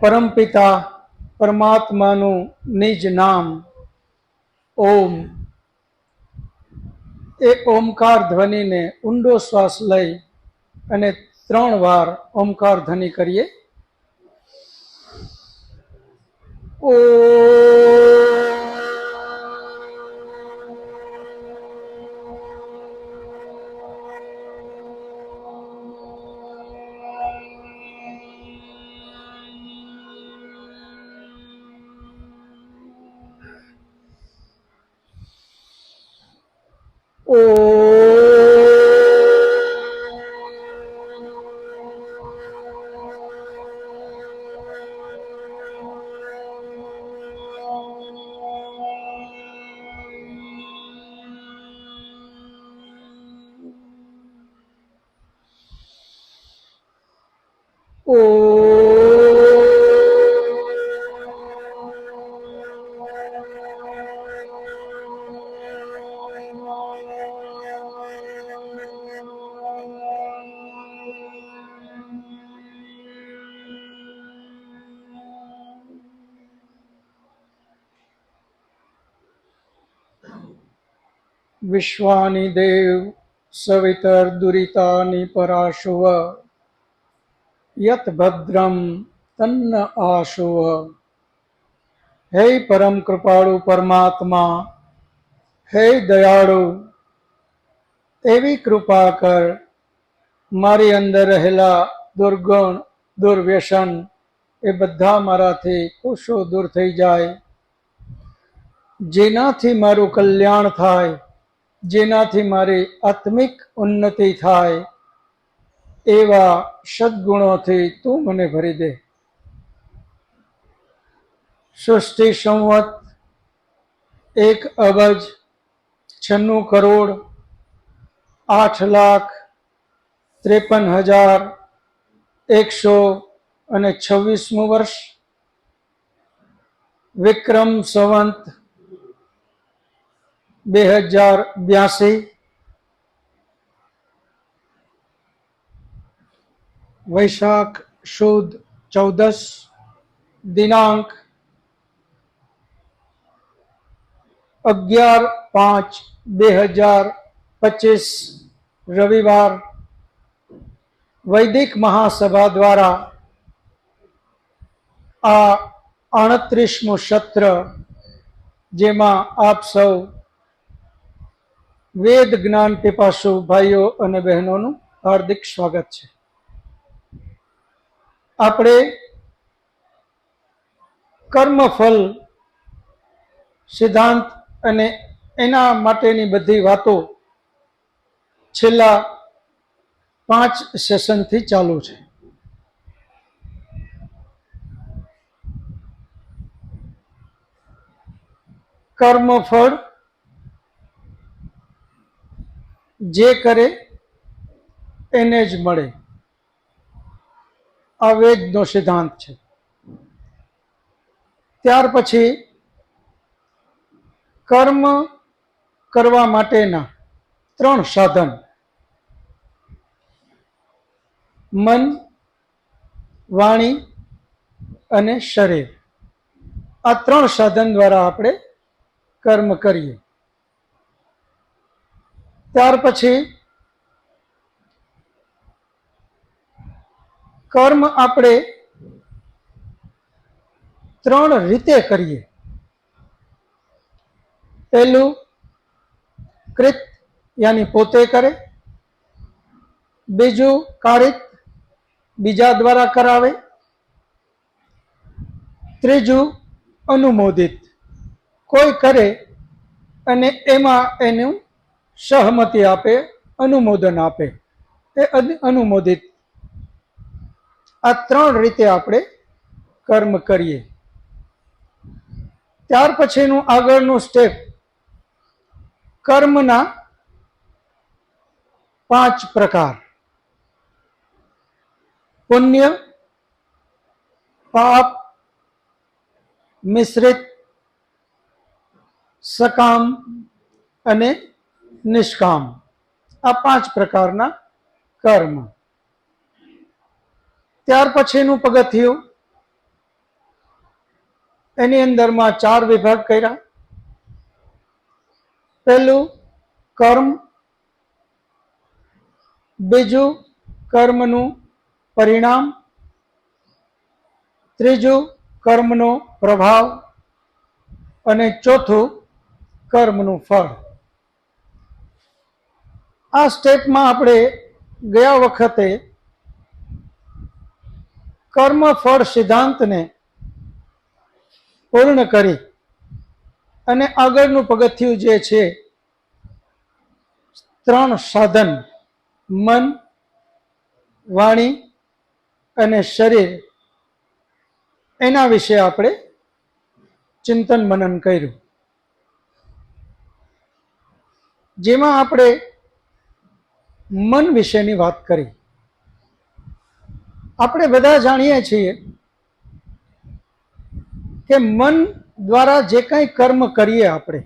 પરમપિતા પરમાત્માનું નિજ નામ ઓમ. એ ઓમકાર ધ્વનિને ઊંડો શ્વાસ લઈ અને 3 વાર ઓમકાર ધ્વનિ કરીએ. ઓ વિશ્વાનિ દેવ સવિતર્દુરિતાનિ પરાશુવ યત ભદ્રમ તન્ન આશુવ. હે પરમ કૃપાળુ પરમાત્મા, હે દયાળુ, એવી કૃપા કર મારી અંદર રહેલા દુર્ગુણ દુર્વ્યસન એ બધા મારાથી કોશો દૂર થઈ જાય, જેનાથી મારું કલ્યાણ થાય, જેનાથી મારી આત્મિક ઉન્નતિ થાય, એવા સદગુણોથી તું મને ભરી દે. સૃષ્ટિ સંવત 1,96,53,126 વર્ષ, વિક્રમ સંવત 2082, વૈશાખ સુદ 14, દિનાંક 11/5/2025 રવિવાર. વૈદિક મહાસભા દ્વારા આ 38મું સત્ર, જેમાં આપ સૌ વેદ જ્ઞાન પીપાસુ ભાઈઓ અને બહેનોનું હાર્દિક સ્વાગત છે. આપણે કર્મફળ સિદ્ધાંત અને એના માટેની બધી વાતો છેલ્લા 5 સેશનથી ચાલુ છે. કર્મફળ જે કરે એને જ મળે, આ વેદનો સિદ્ધાંત છે. ત્યાર પછી કર્મ કરવા માટેના 3 સાધન, મન, વાણી અને શરીર. આ 3 સાધન દ્વારા આપણે કર્મ કરીએ. ત્યાર પછી કર્મ આપણે 3 રીતે કરીએ. પહેલું કૃત યાની પોતે કરે, બીજું કારિત બીજા દ્વારા કરાવે, ત્રીજું અનુમોદિત કોઈ કરે અને એમાં એનું સહમતિ આપે, અનુમોદન આપે, એ અનુમોદિત. આ 3 રીતે આપણે કર્મ કરીએ. ત્યાર પછીનું આગળનું સ્ટેપ, કર્મના 5 પ્રકાર: પુણ્ય, પાપ, મિશ્રિત, સકામ અને નિષ્કામ. આ 5 પ્રકારના કર્મ. ત્યાર પછીનું પગથિયું એની અંદરમાં 4 વિભાગ કર્યા. પહેલું કર્મ, બીજું કર્મનું પરિણામ, ત્રીજું કર્મનો પ્રભાવ અને ચોથું કર્મનું ફળ. આ સ્ટેપમાં આપણે ગયા વખતે કર્મ ફળ સિદ્ધાંતને પૂર્ણ કરી અને આગળનું પગથિયું જે છે 3 સાધન મન, વાણી અને શરીર એના વિશે આપણે ચિંતન મનન કર્યું, જેમાં આપણે મન વિશેની વાત કરી. આપણે બધા જાણીએ છીએ કે મન દ્વારા જે કંઈ કર્મ કરીએ આપણે,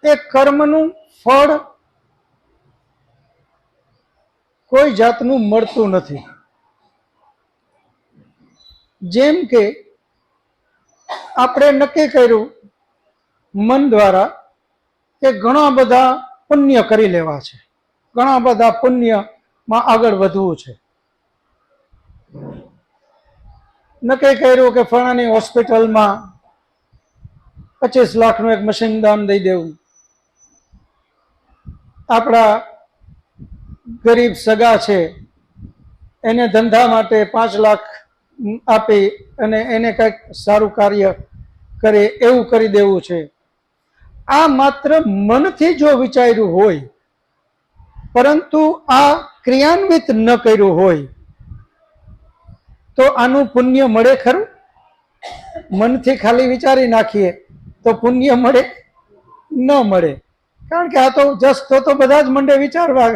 એ કર્મનું ફળ કોઈ જાતનું મળતું નથી. જેમ કે આપણે નક્કી કર્યું મન દ્વારા કે ઘણા બધા પુણ્ય કરી લેવા છે, ઘણા બધા પુણ્યમાં આગળ વધવું છે. નક્કી કર્યું કે ફલાણી હોસ્પિટલમાં 25 લાખનું એક મશીન દાન દઈ દેવું, આપણા ગરીબ સગા છે એને ધંધા માટે 5 લાખ આપી અને એને કંઈક સારું કાર્ય કરે એવું કરી દેવું છે. આ માત્ર મનથી જો વિચાર્યું હોય, પરંતુ આ ક્રિયાન્વિત ન કર્યું હોય, તો આનું પુણ્ય મળે ખરું? મનથી ખાલી વિચારી નાખીએ તો પુણ્ય મળે? ન મળે. કારણ કે આ તો જસ્ટ તો બધા જ મંડે વિચારવા,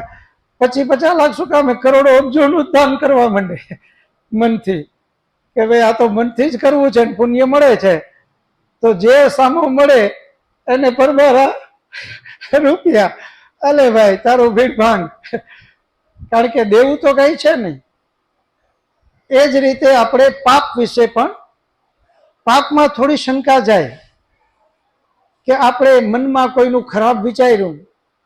50 લાખ શું કામે, કરોડો અબજોનું દાન કરવા માંડે મનથી, કે ભાઈ આ તો મનથી જ કરવું છે ને પુણ્ય મળે છે. તો જે સામો મળે એને પરમારા રૂપિયા, અલે ભાઈ તારું ભીડ ભાંગ, કારણ કે દેવું તો કઈ છે નહીં. એ જ રીતે આપણે પાપ વિશે પણ, પાપમાં થોડી શંકા જાય કે આપણે મનમાં કોઈનું ખરાબ વિચાર્યું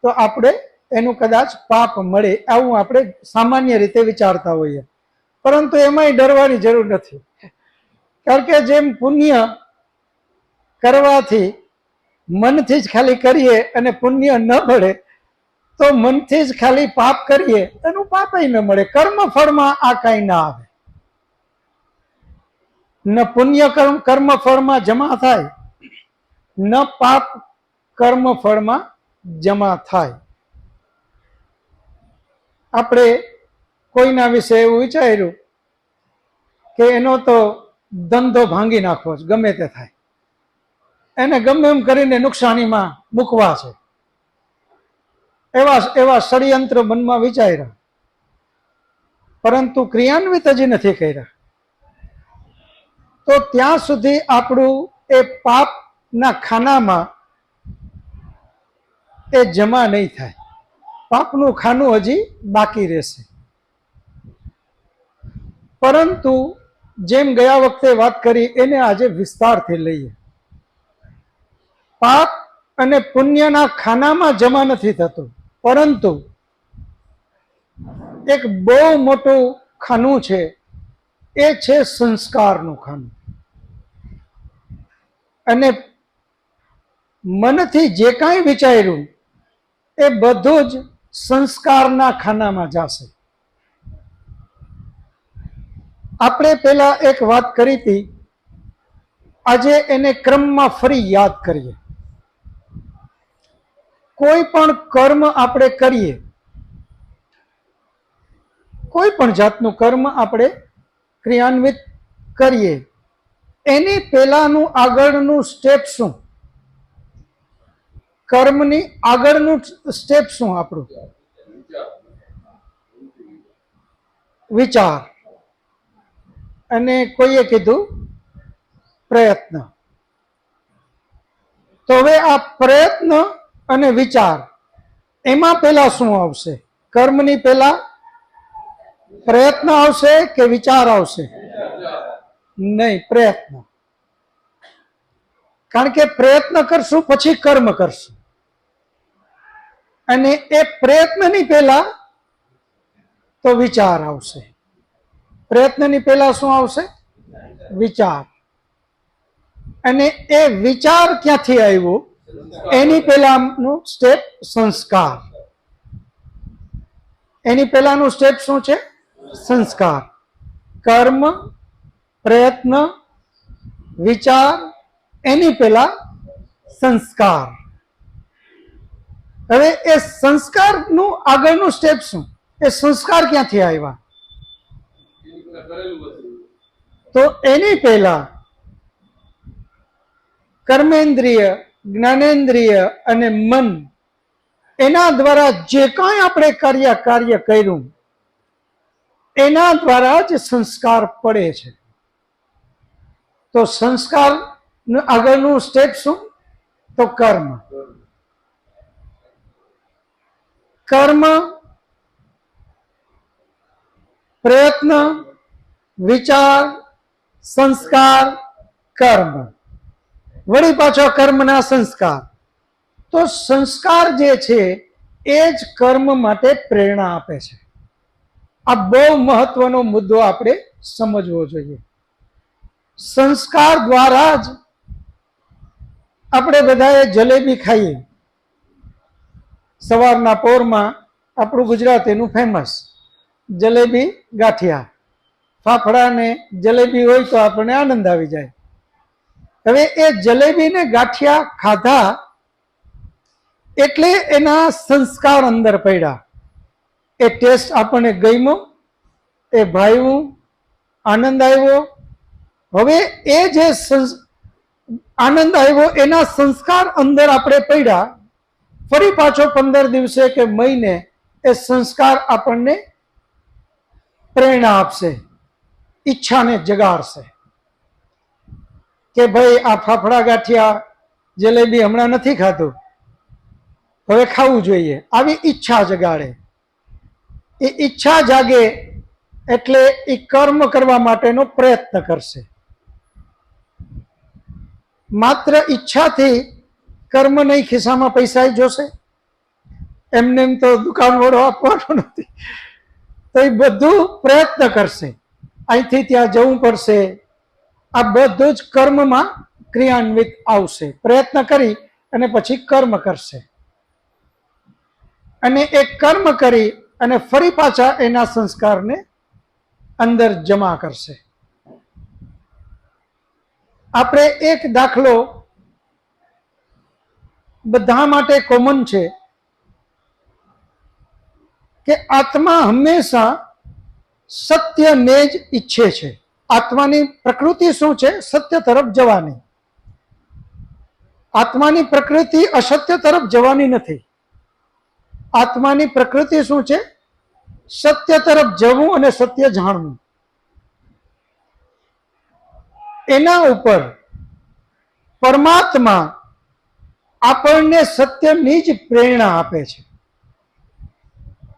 તો આપણે એનું કદાચ પાપ મળે, આવું આપણે સામાન્ય રીતે વિચારતા હોઈએ. પરંતુ એમાંય ડરવાની જરૂર નથી, કારણ કે જેમ પુણ્ય કરવાથી મનથી જ ખાલી કરીએ અને પુણ્ય ન મળે, તો મનથી જ ખાલી પાપ કરીએ એનું પાપય ન મળે. કર્મ ફળમાં આ કાંઈ ના આવે. ન પુણ્ય કર્મ ફળમાં જમા થાય, ન પાપ કર્મ ફળમાં જમા થાય. આપણે કોઈના વિશે એવું વિચાર્યું કે એનો તો ધંધો ભાંગી નાખવો છે, ગમે તે થાય, એને ગમે એમ કરીને નુકસાનીમાં મૂકવા છે, એવા ષડયંત્ર મનમાં વિચાર્યા, પરંતુ ક્રિયાન્વિત હજી નથી કર્યા, તો ત્યાં સુધી આપણું એ પાપના ખાનામાં એ જમા નહીં થાય. પાપનું ખાનું હજી બાકી રહેશે. પરંતુ જેમ ગયા વખતે વાત કરી એને આજે વિસ્તારથી લઈએ. પાપ અને પુણ્યના ખાનામાં જમા નથી થતું, પરંતુ એક બહુ મોટું ખાનું છે, એ છે સંસ્કારનું ખાનું. અને મનથી જે કાંઈ વિચાર્યું એ બધું જ સંસ્કારના ખાનામાં જશે. આપણે પેલા એક વાત કરી હતી, આજે એને ક્રમમાં ફરી યાદ કરીએ. કોઈ પણ કર્મ આપણે કરીએ, કોઈ પણ જાતનું કર્મ આપણે ક્રિયાન્વિત કરીએ, એની પહેલાનું આગળનું સ્ટેપ શું? કર્મની આગળનું સ્ટેપ શું આપણું? વિચાર. અને કોઈએ કીધું પ્રયત્ન. તો હવે આ પ્રયત્ન અને વિચાર, એમાં પહેલા શું આવશે? કર્મની પહેલા પ્રયત્ન આવશે કે વિચાર આવશે? નહીં, પ્રયત્ન. કારણ કે પ્રયત્ન કરશું પછી કર્મ કરશું, અને એ પ્રયત્નની પહેલા તો વિચાર આવશે. પ્રયત્નની પહેલા શું આવશે? વિચાર. અને એ વિચાર ક્યાંથી આવ્યો? એની પહેલાનું સ્ટેપ સંસ્કાર. એની પહેલાનું સ્ટેપ શું છે? સંસ્કાર. કર્મ, પ્રયત્ન, વિચાર, એની પહેલા સંસ્કાર. હવે એ સંસ્કારનું આગળનું સ્ટેપ શું? એ સંસ્કાર ક્યાંથી આવ્યા? તો એની પહેલા કર્મેન્દ્રિય, જ્ઞાનેન્દ્રિય અને મન, એના દ્વારા જે કાંઈ આપણે કાર્ય કર્યું એના દ્વારા જ સંસ્કાર પડે છે. તો સંસ્કાર આગળનું સ્ટેપ શું? તો કર્મ. કર્મ, પ્રયત્ન, વિચાર, સંસ્કાર, કર્મ. વળી પાછો કર્મના સંસ્કાર. તો સંસ્કાર જે છે એ જ કર્મ માટે પ્રેરણા આપે છે. આ બહુ મહત્વનો મુદ્દો આપણે સમજવો જોઈએ. સંસ્કાર દ્વારા જ આપણે બધાએ જલેબી ખાઈએ. સવારના પોરમાં આપણું ગુજરાતીનું ફેમસ જલેબી ગાંઠિયા, ફાફડા ને જલેબી હોય તો આપણને આનંદ આવી જાય. હવે એ જલેબી ને ગાંઠિયા ખાધા એટલે એના સંસ્કાર અંદર પડ્યા. એ ટેસ્ટ આપણને ગમ્યો, એ ભાવ્યું, આનંદ આવ્યો. હવે એ જે આનંદ આવ્યો એના સંસ્કાર અંદર આપણે પડ્યા. ફરી પાછો 15 દિવસે કે મહિને એ સંસ્કાર આપણને પ્રેરણા આપશે, ઈચ્છાને જગાડશે કે ભાઈ આ ફાફડા ગાંઠિયા જલેબી હમણાં નથી ખાધું, હવે ખાવું જોઈએ. આવી ઈચ્છા જગાડે. એ ઈચ્છા જાગે એટલે એ કર્મ કરવા માટેનો પ્રયત્ન કરશે. માત્ર ઈચ્છાથી કર્મ નહીં, ખિસ્સામાં પૈસા જોશે, એમને એમ તો દુકાન વાળો આપવાનો નથી. તો એ બધું પ્રયત્ન કરશે. અહીંથી ત્યાં જવું પડશે. આ બધું જ કર્મમાં ક્રિયાન્વિત આવશે. પ્રયત્ન કરી અને પછી કર્મ કરશે, અને એ કર્મ કરી અને ફરી પાછા એના સંસ્કારને અંદર જમા કરશે. આપણે એક દાખલો બધા માટે કોમન છે કે આત્મા હંમેશા સત્યને જ ઈચ્છે છે. આત્માની પ્રકૃતિ શું છે? સત્ય તરફ જવાની. આત્માની પ્રકૃતિ અસત્ય તરફ જવાની નથી. આત્માની પ્રકૃતિ શું છે? સત્ય તરફ જવું અને સત્ય જાણવું. એના ઉપર પરમાત્મા આપણને સત્યની જ પ્રેરણા આપે છે,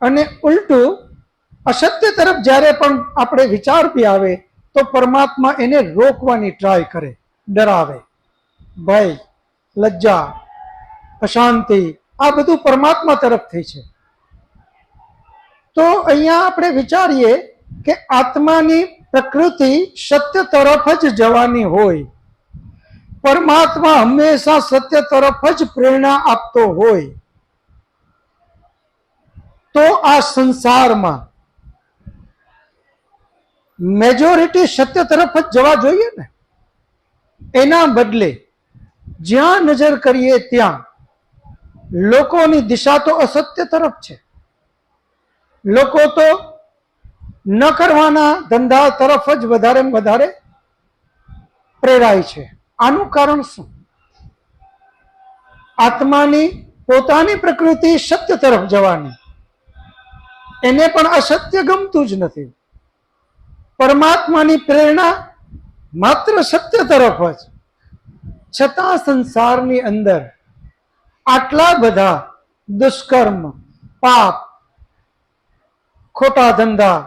અને ઉલટું અસત્ય તરફ જ્યારે પણ આપણે વિચાર બી આવે તો પરમાત્મા એને રોકવાની ટ્રાય કરે, ડરાવે. ભય, લજ્જા, અશાંતિ, આ બધું પરમાત્મા તરફથી છે. તો અહીંયા આપણે વિચારીએ કે આત્માની પ્રકૃતિ સત્ય તરફ જ જવાની હોય, પરમાત્મા હંમેશા સત્ય તરફ જ પ્રેરણા આપતો હોય, તો આ સંસારમાં મેજોરિટી સત્ય તરફ જ જવા જોઈએ ને. એના બદલે જ્યાં નજર કરીએ ત્યાં લોકોની દિશા તો અસત્ય તરફ છે. લોકો તો ન કરવાના ધંધા તરફ જ વધારે પ્રેરાય છે. આનું કારણ શું? આત્માની પોતાની પ્રકૃતિ સત્ય તરફ જવાની, એને પણ અસત્ય ગમતું જ નથી. પરમાત્માની પ્રેરણા માત્ર સત્ય તરફ જ. છતાં સંસારની અંદર આટલા બધા દુષ્કર્મ, પાપ, ખોટા ધંધા,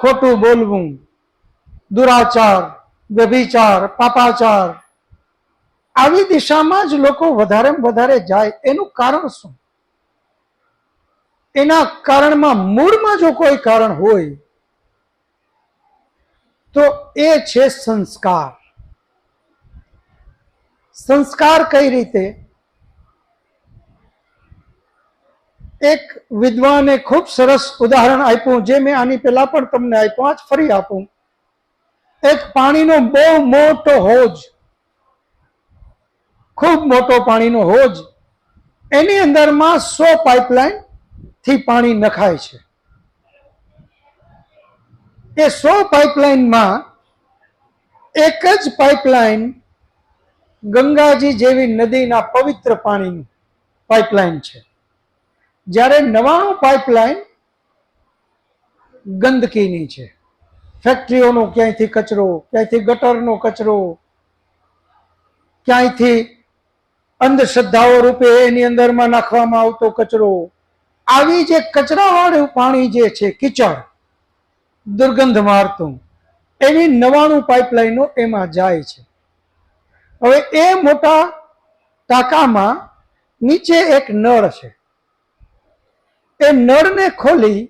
ખોટું બોલવું, દુરાચાર, વ્યભિચાર, પાપાચાર, આવી દિશામાં જ લોકો વધારે જાય. એનું કારણ શું? એના કારણમાં મૂળમાં જો કોઈ કારણ હોય તો એ છે સંસ્કાર. સંસ્કાર કઈ રીતે? એક વિદ્વાને ખૂબ સરસ ઉદાહરણ આપ્યું, જે મેં આની પહેલા પણ તમને આપ્યું, આજ ફરી આપું. એક પાણીનો બહુ મોટો હોજ, ખૂબ મોટો પાણીનો હોજ, એની અંદરમાં 100 પાઇપલાઇન થી પાણી નખાય છે. એ 100 પાઇપલાઇનમાં એક જ પાઇપલાઇન ગંગાજી જેવી નદીના પવિત્ર પાણીની પાઇપલાઇન છે, જ્યારે 99 પાઇપલાઇન ગંદકીની છે. ફેક્ટરીઓનો ક્યાંયથી કચરો, ક્યાંયથી ગટરનો કચરો, ક્યાંયથી અંધશ્રદ્ધાઓ રૂપે એની અંદરમાં નાખવામાં આવતો કચરો, આવી જે કચરાવાળું પાણી જે છે, કીચડ, દુર્ગંધ મારતું, એવી 99 પાઇપલાઇનો એમાં જાય છે. હવે એ મોટા ટાંકામાં નીચે એક નળ છે. એ નળને ખોલી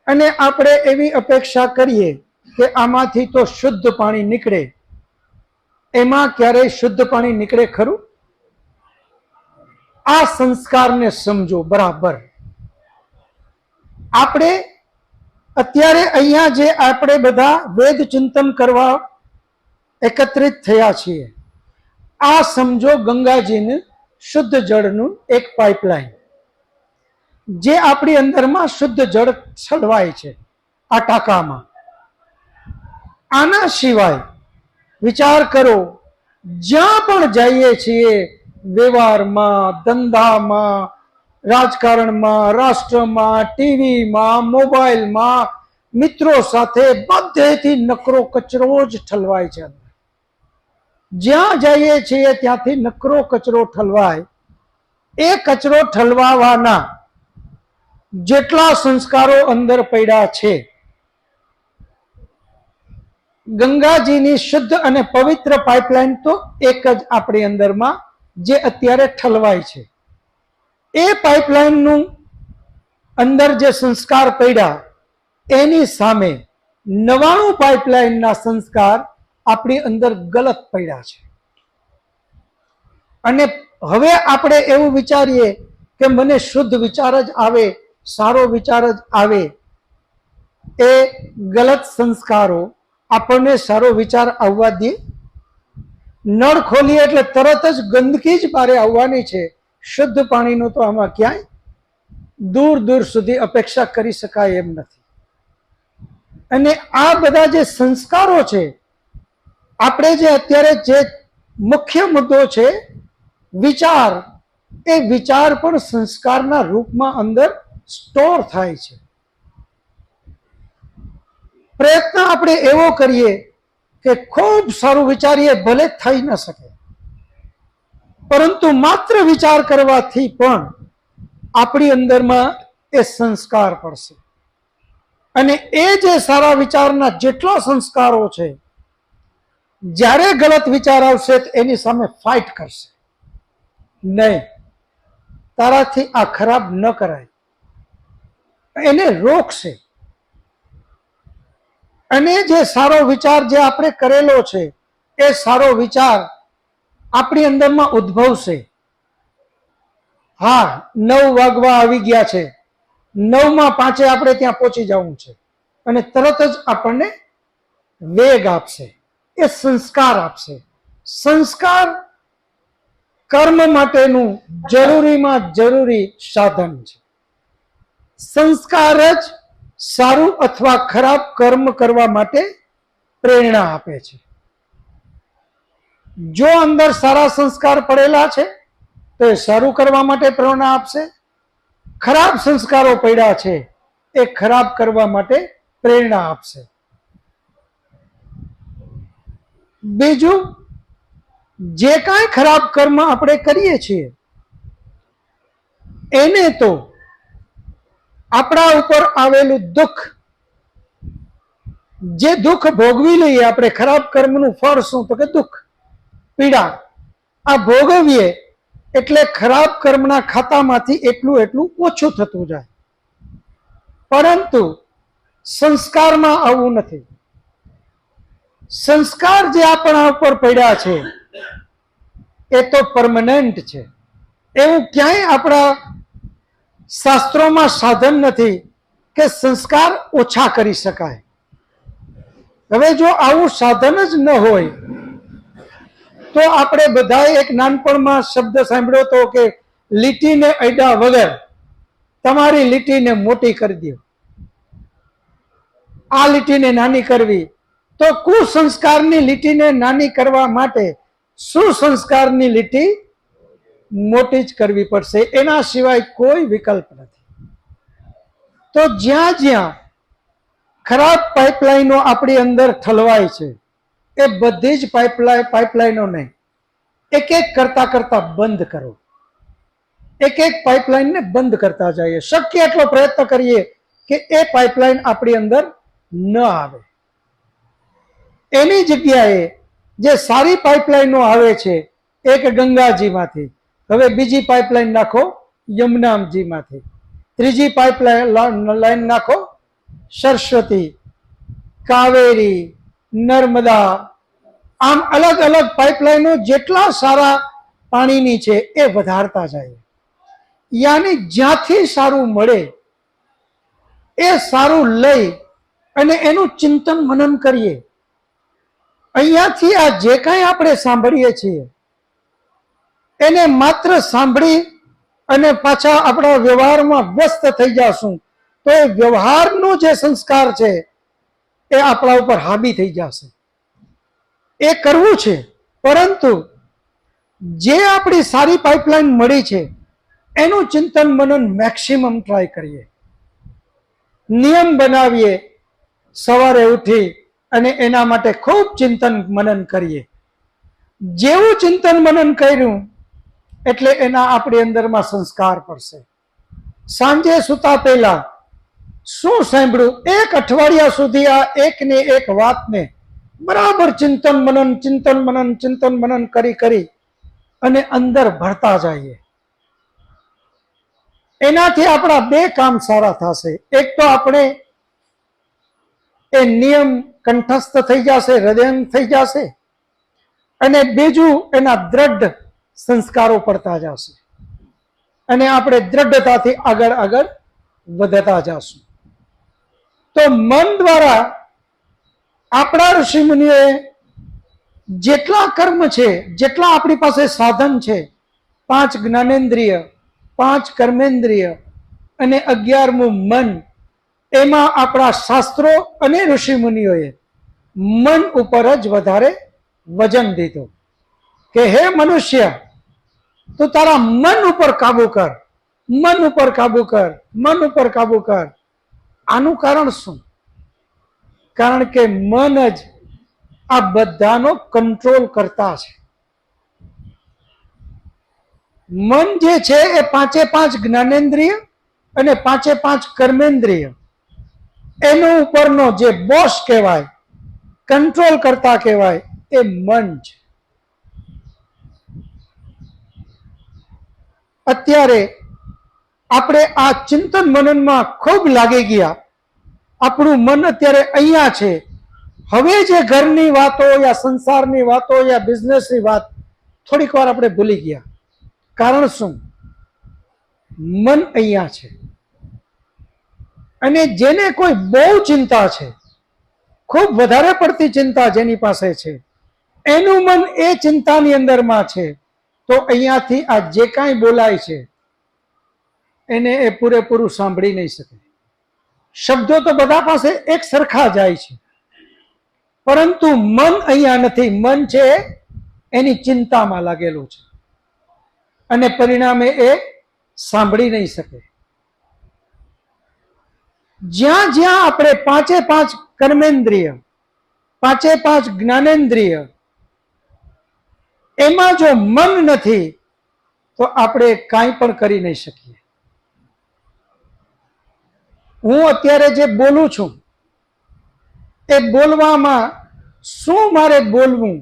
અને આપણે એવી અપેક્ષા કરીએ કે આમાંથી તો શુદ્ધ પાણી નીકળે. એમાં ક્યારેય શુદ્ધ પાણી નીકળે ખરું? આ સંસ્કારને સમજો બરાબર. આપણે અત્યારે અહીંયા જે આપણે બધા વેદ ચિંતન કરવા એકત્રિત થયા છીએ, આ સમજો ગંગાજીનું શુદ્ધ જળનું એક પાઇપલાઇન, જે આપણી અંદરમાં શુદ્ધ જળ છલવાય છે આ ટાંકામાં. આના સિવાય વિચાર કરો, જ્યાં પણ જઈએ છીએ, વ્યવહારમાં, ધંધામાં, રાજકારણમાં, રાષ્ટ્રમાં, ટીવીમાં, મોબાઈલમાં, મિત્રો સાથે બધેથી નકરો કચરો જ ઠલવાય છે. જ્યાં જઈએ છીએ ત્યાંથી નકરો કચરો ઠલવાય. એ કચરો ઠલવાવાના જેટલા સંસ્કારો અંદર પડ્યા છે, ગંગાજીની શુદ્ધ અને પવિત્ર પાઇપલાઇન તો એક જ આપણી અંદરમાં જે અત્યારે ઠલવાય છે. એ પાઇપલાઇનનું અંદર જે સંસ્કાર પડ્યા, એની સામે 99 પાઇપલાઇનના સંસ્કાર આપણી અંદર ગલત પડ્યા છે. અને હવે આપણે એવું વિચારીએ કે મને શુદ્ધ વિચાર જ આવે, સારો વિચાર જ આવે. એ ગલત સંસ્કારો આપણને સારો વિચાર આવવા દે? નળ ખોલીએ એટલે તરત જ ગંદકી જ બહાર આવવાની છે. શુદ્ધ પાણીનો તો આમાં ક્યાંય દૂર દૂર સુધી અપેક્ષા કરી શકાય એમ નથી. અને આ બધા જે સંસ્કારો છે, આપણે જે અત્યારે જે મુખ્ય મુદ્દો છે વિચાર, એ વિચાર પણ સંસ્કારના રૂપમાં અંદર સ્ટોર થાય છે. પ્રયત્ન આપણે એવો કરીએ કે ખૂબ સારું વિચારીએ, ભલે થઈ ન શકે, પરંતુ માત્ર વિચાર કરવાથી પણ આપણી અંદરમાં એ સંસ્કાર પડશે. અને એ જે સારા વિચારના જેટલા સંસ્કારો છે, જ્યારે ગલત વિચાર આવશે તો એની સામે ફાઇટ કરશે. નહીં, તારાથી આ ખરાબ ન કરાય, એને રોકશે. અને જે સારો વિચાર જે આપણે કરેલો છે, એ સારો વિચાર આપણી અંદરમાં ઉદ્ભવશે. હા, 9 વાગવા આવી ગયા છે, 9:05 આપણે ત્યાં પહોંચી જવું છે, અને તરત જ આપણને વેગ આપશે, એ સંસ્કાર આપશે. સંસ્કાર કર્મ માટેનું જરૂરીમાં જરૂરી સાધન છે. સંસ્કાર જ સારું અથવા ખરાબ કર્મ કરવા માટે પ્રેરણા આપે છે. જો અંદર સારા સંસ્કાર પડેલા છે તો એ સારું કરવા માટે પ્રેરણા આપશે. ખરાબ સંસ્કારો પડ્યા છે, એ ખરાબ કરવા માટે પ્રેરણા આપશે. બીજું, જે કાંઈ ખરાબ કર્મ આપણે કરીએ છીએ, એને તો આપણા ઉપર આવેલું દુઃખ જે દુઃખ ભોગવી લઈએ આપણે, ખરાબ કર્મનું ફળ શું? તો કે દુઃખ, પીડા. આ ભોગવીએ એટલે ખરાબ કર્મના ખાતામાંથી એટલું એટલું ઓછું થતું જાય. પરંતુ સંસ્કારમાં આવું નથી. સંસ્કાર જે આપણા ઉપર પડ્યા છે એ તો પરમનન્ટ છે. એવું ક્યાંય આપણા શાસ્ત્રોમાં સાધન નથી કે સંસ્કાર ઓછા કરી શકાય. હવે જો આવું સાધન જ ન હોય તો આપણે બધાએ એક નાનપણમાં શબ્દ સાંભળ્યો હતો કે લીટીને અડ્યા વગર તમારી લીટીને મોટી કરી દો, આ લીટીને નાની કરવી. તો કુસંસ્કારની લીટીને નાની કરવા માટે સુસંસ્કારની લીટી મોટી જ કરવી પડશે, એના સિવાય કોઈ વિકલ્પ નથી. તો જ્યાં જ્યાં ખરાબ પાઇપલાઇનો આપણી અંદર ઠલવાય છે એ બધી જ પાઇપલાઇનોને એક એક કરતા કરતા બંધ કરો. એક એક પાઇપલાઇનને બંધ કરતા જઈએ. શક્ય એટલો પ્રયત્ન કરીએ કે એ પાઇપલાઇન આપણી અંદર ન આવે. એની જગ્યાએ જે સારી પાઇપલાઇનો આવે છે, એક ગંગાજીમાંથી, હવે બીજી પાઇપલાઇન નાખો યમુનાજીમાંથી, ત્રીજી પાઇપલાઇન નાખો સરસ્વતી, કાવેરી, નર્મદા. આમ અલગ અલગ પાઇપલાઇનો જેટલા સારા પાણીની છે એ વધારતા જાય. યાની જ્યાંથી સારું મળે એ સારું લઈ અને એનું ચિંતન મનન કરીએ. અહીંયાથી આ જે કાંઈ આપણે સાંભળીએ છીએ એને માત્ર સાંભળી અને પાછા આપણા વ્યવહારમાં વ્યસ્ત થઈ જશું તો એ વ્યવહારનો જે સંસ્કાર છે એ આપણા ઉપર હાવી થઈ જશે. એ કરવું છે, પરંતુ જે આપણી સારી પાઇપલાઇન મળી છે એનું ચિંતન મનન મેક્સિમમ ટ્રાય કરીએ. નિયમ બનાવીએ, સવારે ઉઠી અને એના માટે ખૂબ ચિંતન મનન કરીએ. જેવું ચિંતન મનન કર્યું એટલે એના આપણી અંદરમાં સંસ્કાર પડશે. સાંજે સૂતા પહેલા શું સાંભળ્યું, એક અઠવાડિયા સુધી આ એકને એક વાતને બરાબર ચિંતન મનન કરી અને અંદર ભરતા જઈએ. એનાથી આપણા બે કામ સારા થશે. એક તો આપણે એ નિયમ કંઠસ્થ થઈ જશે, હૃદયંગ થઈ જશે, અને બીજું એના દ્રઢ સંસ્કારો પડતા જશે અને આપણે દ્રઢતાથી આગળ આગળ વધતા જશું. તો મન દ્વારા આપણા ઋષિમુનિઓએ જેટલા કર્મ છે, જેટલા આપણી પાસે સાધન છે, 5 જ્ઞાનેન્દ્રિય, 5 કર્મેન્દ્રિય અને 11મું મન, એમાં આપણા શાસ્ત્રો અને ઋષિમુનિઓએ મન ઉપર જ વધારે વજન દીધું કે હે મનુષ્ય, તું તારા મન ઉપર કાબુ કર, મન ઉપર કાબુ કર, મન ઉપર કાબુ કર. આનું કારણ શું? કારણ કે મન જ આ બધાનો કંટ્રોલ કરતા છે. મન જે છે એ 5 જ્ઞાનેન્દ્રિય અને 5 કર્મેન્દ્રિય એનો ઉપરનો જે બોસ કહેવાય, કંટ્રોલ કરતા કહેવાય, એ મન છે. અત્યારે આપણે આ ચિંતન મનનમાં ખૂબ લાગી ગયા. આપણું મન અત્યારે અહીંયા છે. હવે જે ઘરની વાતો યા સંસારની વાતો યા બિઝનેસની વાત થોડીક વાર આપણે ભૂલી ગયા. કારણ શું? મન અહીંયા છે. અને જેને કોઈ બહુ ચિંતા છે, ખૂબ વધારે પડતી ચિંતા જેની પાસે છે, એનું મન એ ચિંતાની અંદરમાં છે, તો અહીંયાથી આ જે કાંઈ બોલાય છે એને એ પૂરેપૂરું સાંભળી નહીં શકે. શબ્દો તો બધા પાસે એક સરખા જાય છે, પરંતુ મન અહીંયા નથી. મન છે એની ચિંતામાં લાગેલું છે અને પરિણામે એ સાંભળી નહીં શકે. જ્યાં જ્યાં આપણે 5 કર્મેન્દ્રિય, 5 જ્ઞાનેન્દ્રિય, એમાં જો મન નથી તો આપણે કાંઈ પણ કરી નહીં શકીએ. હું અત્યારે જે બોલું છું એ બોલવામાં શું મારે બોલવું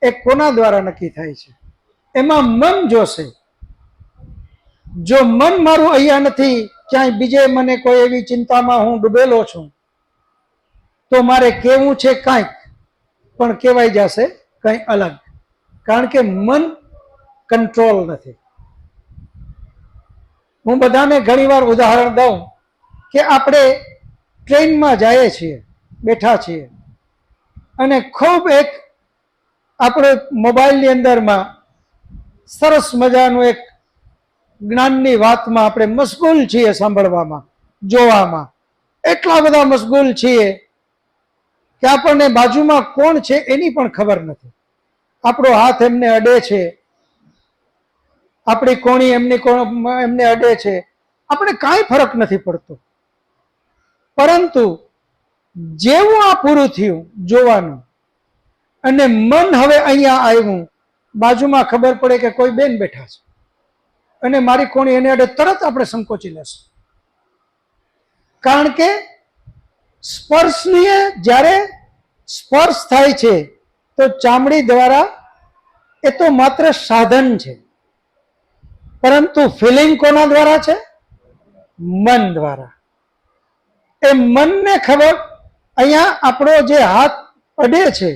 એ કોના દ્વારા નક્કી થાય છે? એમાં મન જોશે. જો મન મારું અહીંયા નથી, ક્યાંય બીજે મને કોઈ એવી ચિંતામાં હું ડૂબેલો છું, તો મારે કેવું છે કાંઈક, પણ કહેવાય જશે કંઈ અલગ. કારણ કે મન કંટ્રોલ નથી. હું બધાને ઘણીવાર ઉદાહરણ દઉં કે આપણે ટ્રેનમાં જઈએ છીએ, બેઠા છીએ, અને ખૂબ એક આપણે મોબાઈલની અંદરમાં સરસ મજાનું એક જ્ઞાનની વાતમાં આપણે મશગુલ છીએ, સાંભળવામાં, જોવામાં એટલા બધા મશગુલ છીએ કે આપણને બાજુમાં કોણ છે એની પણ ખબર નથી. આપણો હાથ એમને અડે છે, આપણી કોણી એમને અડે છે, આપણે કાંઈ ફરક નથી પડતો. પરંતુ જેવું આ પૂરું થયું જોવાનું, અને મન હવે અહીંયા આવ્યું, બાજુમાં ખબર પડે કે કોઈ બેન બેઠા છે અને મારી કોણી એને અડે, તરત આપણે સંકોચી લેશું. કારણ કે સ્પર્શનીય જ્યારે સ્પર્શ થાય છે તો ચામડી દ્વારા એ તો માત્ર સાધન છે, પરંતુ ફિલિંગ કોના દ્વારા છે? મન દ્વારા. એ મનને ખબર, અહીંયા આપણો જે હાથ અડે છે,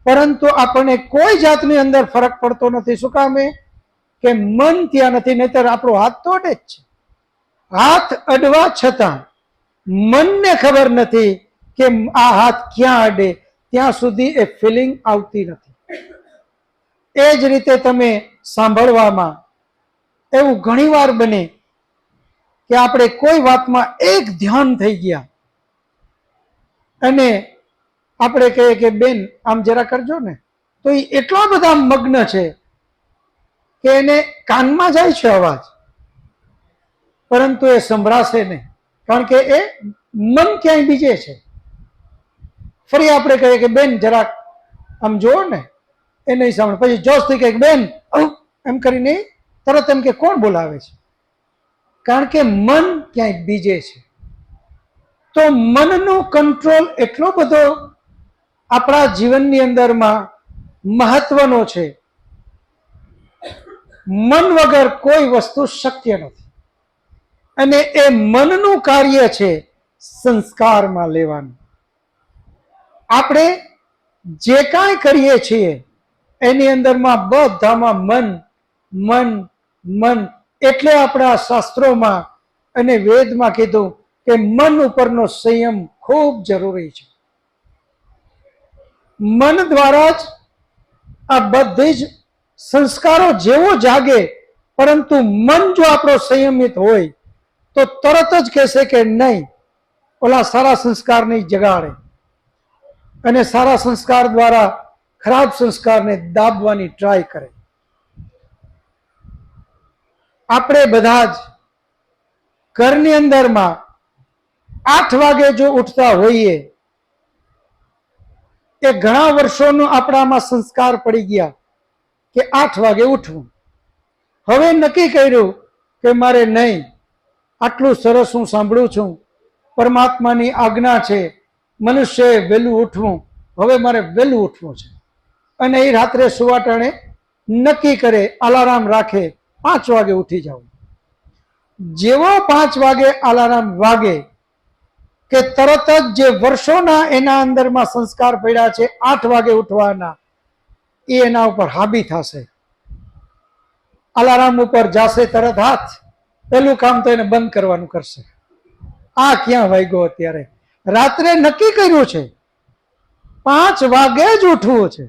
પરંતુ આપણને કોઈ જાતની અંદર ફરક પડતો નથી. શું કામે? કે મન ત્યાં નથી. નહીતર આપણો હાથ તો અડે જ છે. હાથ અડવા છતાં મનને ખબર નથી કે આ હાથ ક્યાં અડે, ત્યાં સુધી એ ફિલિંગ આવતી નથી. એ જ રીતે તમે સાંભળવામાં એવું ઘણીવાર બને કે આપણે કોઈ વાતમાં એક ધ્યાન થઈ ગયા અને આપણે કહીએ કે બેન આમ જરા કરજો ને, તો એ એટલા બધા મગ્ન છે કે એને કાનમાં જાય છે અવાજ, પરંતુ એ સંભળાશે નહીં. કારણ કે એ મન ક્યાંય બીજે છે. ફરી આપણે કહીએ કે બેન જરાક આમ જુઓ ને, એ નહીં સાંભળે. પછી જોશથી કહે બેન એમ કરીને તરત એમ કે કોણ બોલાવે છે? કારણ કે મન ક્યાંય બીજે છે. તો મનનો કંટ્રોલ એટલો બધો આપણા જીવનની અંદરમાં મહત્વનો છે. મન વગર કોઈ વસ્તુ શક્ય નથી. અને એ મનનું કાર્ય છે સંસ્કારમાં લેવાનું. આપણે જે કાંઈ કરીએ છીએ એની અંદરમાં બધામાં મન મન મન. એટલે આપણા શાસ્ત્રોમાં અને વેદમાં કીધું કે મન ઉપરનો સંયમ ખૂબ જરૂરી છે. મન દ્વારા જ આ બધી જ સંસ્કારો જેવો જાગે, પરંતુ મન જો આપણો સંયમિત હોય તો તરત જ કહેશે કે નહીં, ઓલા સારા સંસ્કાર નહીં જગાડે, અને સારા સંસ્કાર દ્વારા ખરાબ સંસ્કારને દાબવાની ટ્રાય કરે. આપણે બધા જ ઘરની અંદરમાં 8 વાગે જો ઉઠતા હોઈએ, એ ઘણા વર્ષોનું આપણામાં સંસ્કાર પડી ગયા કે 8 વાગે ઉઠવું. હવે નક્કી કર્યું કે મારે નહીં, આટલું સરસ હું સાંભળું છું, પરમાત્માની આજ્ઞા છે મનુષ્યએ વહેલું ઉઠવું, હવે મારે વહેલું ઉઠવું છે. અને એ રાત્રે સુવાટાણે નક્કી કરે, અલાર્મ રાખે, 5 વાગે ઉઠી જાવ. જેવો 5 વાગે અલાર્મ વાગે કે તરત જ જે વર્ષોના એના અંદરમાં સંસ્કાર પડ્યા છે 8 વાગે ઉઠવાના, એ એના ઉપર હાબી થશે. અલાર્મ ઉપર જાશે તરત હાથ, પહેલું કામ તો એને બંધ કરવાનું કરશે. આ ક્યાં વાગ્યો અત્યારે? રાત્રે નક્કી કર્યું છે 5 વાગે જ ઉઠવું છે.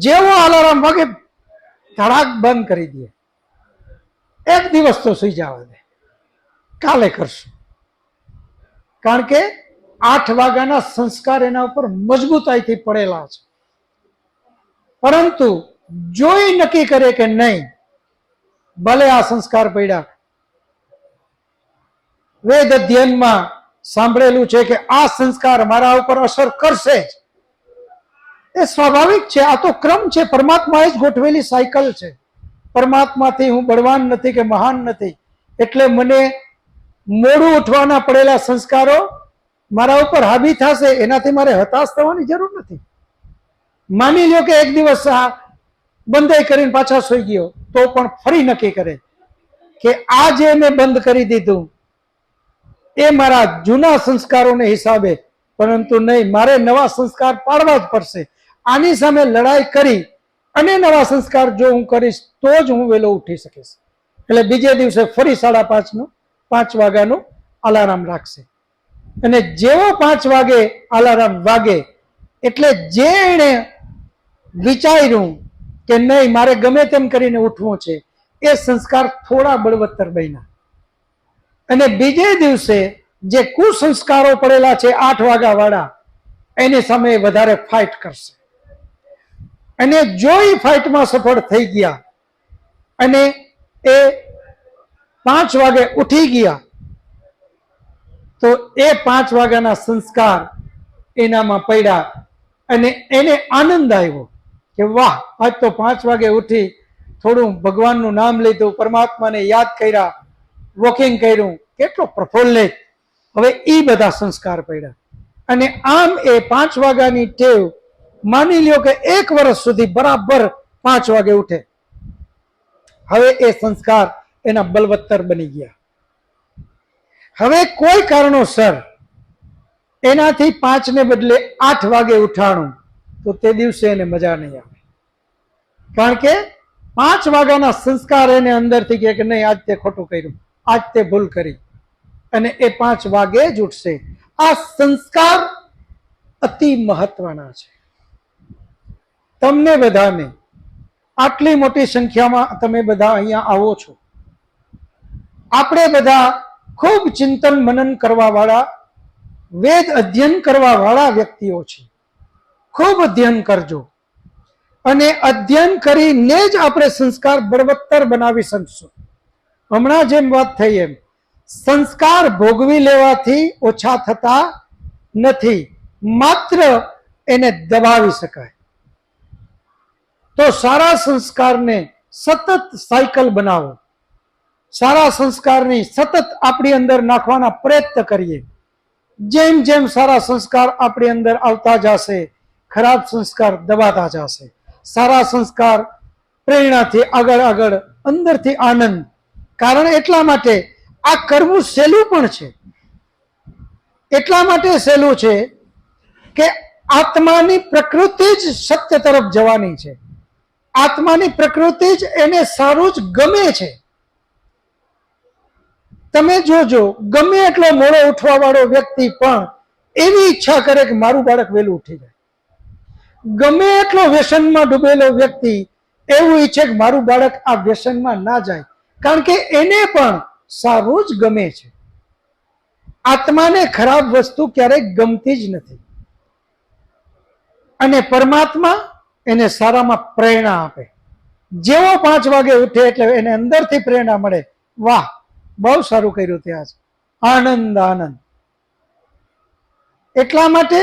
જેવો અલાર્મ વાગે ધડાક બંધ કરી દે. એક દિવસ તો સુઈ જવા દે, કાલે કરશું. કારણ કે 8 વાગ્યાના સંસ્કાર એના ઉપર મજબૂતાઈથી પડેલા છે. પરંતુ જો એ નક્કી કરે કે નહીં, ભલે આ સંસ્કાર પડ્યા, વેદ અધ્યયનમાં સાંભળેલું છે કે આ સંસ્કાર મારા ઉપર અસર કરશે જ. એ સ્વાભાવિક છે, આ તો ક્રમ છે, પરમાત્માએ જ ગોઠવેલી સાયકલ છે. પરમાત્માથી હું બળવાન નથી કે મહાન નથી, એટલે મને મોડું ઉઠવાના પડેલા સંસ્કારો મારા ઉપર હાવી થશે એનાથી મારે હતાશ થવાની જરૂર નથી. માની લો કે એક દિવસ આ બંધ કરીને પાછા સૂઈ ગયો, તો પણ ફરી નક્કી કરે કે આ જે મેં બંધ કરી દીધું એ મારા જૂના સંસ્કારોને હિસાબે, પરંતુ નહીં, મારે નવા સંસ્કાર પાડવા જ પડશે. આની સામે લડાઈ કરી અને નવા સંસ્કાર જો હું કરીશ તો જ હું વહેલો ઉઠી શકીશ. એટલે બીજે દિવસે ફરી 5:30 વાગ્યાનું અલાર્મ રાખશે. અને જેવો 5 વાગે અલાર્મ વાગે એટલે જે એણે વિચાર્યું કે નહીં મારે ગમે તેમ કરીને ઉઠવું છે, એ સંસ્કાર થોડા બળવત્તર બન્યા. અને બીજે દિવસે જે કુસંસ્કારો પડેલા છે 8 વાગ્યા વાળા, એની સામે વધારે ફાઇટ કરશે. અને જો એ ફાઇટમાં સફળ થઈ ગયા અને એ 5 વાગે ઉઠી ગયા, તો એ 5 વાગ્યાના સંસ્કાર એનામાં પડ્યા અને એને આનંદ આવ્યો કે વાહ, આજ તો 5 વાગે ઉઠી થોડું ભગવાનનું નામ લીધું, પરમાત્માને યાદ કર્યા, વોકિંગ કર્યું, કેટલો પ્રફુલ્લિત. હવે એ બધા સંસ્કાર પડ્યા. અને આમ એ 5 વાગ્યાની ટેવ, માની લ્યો કે 1 વર્ષ સુધી બરાબર 5 વાગે ઉઠે. હવે એ સંસ્કાર એના બલવત્તર બની ગયા. હવે કોઈ કારણોસર એનાથી 5 ને બદલે 8 વાગે ઉઠાણું, તો તે દિવસે એને મજા નહીં આવે. કારણ કે 5 વાગ્યાના સંસ્કાર એને અંદરથી કહે કે નહીં, આજ તે ખોટું કર્યું, આજ તે ભૂલ કરી, અને એ 5 વાગે જ ઉઠશે. આ સંસ્કાર અતિ મહત્વના છે. તમને બધાને, આટલી મોટી સંખ્યામાં તમે બધા અહીંયા આવો છો, આપણે બધા ખૂબ ચિંતન મનન કરવા વાળા, વેદ અધ્યયન કરવા વાળા વ્યક્તિઓ છે. ખૂબ અધ્યયન કરજો, અને અધ્યયન કરીને જ આપણે સંસ્કાર બળવત્તર બનાવી શકશું. હમણાં જેમ વાત થઈ એમ, સંસ્કાર ભોગવી લેવાથી ઓછા થતા નથી, માત્ર એને દબાવી શકાય. તો સારા સંસ્કારને સતત સાયકલ બનાવો, સારા સંસ્કારની સતત આપણી અંદર નાખવાના પ્રયત્ન કરીએ. જેમ જેમ સારા સંસ્કાર આપણી અંદર આવતા જશે, ખરાબ સંસ્કાર દબાતા જશે. સારા સંસ્કાર પ્રેરણાથી આગળ આગળ, અંદરથી આનંદ. કારણ એટલા માટે આ કરવું સહેલું પણ છે. એટલા માટે સહેલું છે કે આત્માની પ્રકૃતિ જ સત્ય તરફ જવાની છે. આત્માની પ્રકૃતિ જ એને સારું જ ગમે છે. તમે જોજો, ગમે એટલો મોડો ઉઠવા વાળો વ્યક્તિ પણ એવી ઈચ્છા કરે કે મારું બાળક વહેલું ઉઠી જાય. ગમે એટલો વ્યસનમાં ડૂબેલો વ્યક્તિ એવું ઈચ્છે કે મારું બાળક આ વ્યસનમાં ના જાય, કારણ કે એને પણ સારું જ ગમે છે. આત્માને ખરાબ વસ્તુ ક્યારેય ગમતી જ નથી. અને પરમાત્મા એને સારામાં પ્રેરણા આપે. જેવો 5 વાગે ઉઠે એટલે એને અંદરથી પ્રેરણા મળે, વાહ, બહુ સારું કર્યું ત્યાં જ, આનંદ આનંદ. એટલા માટે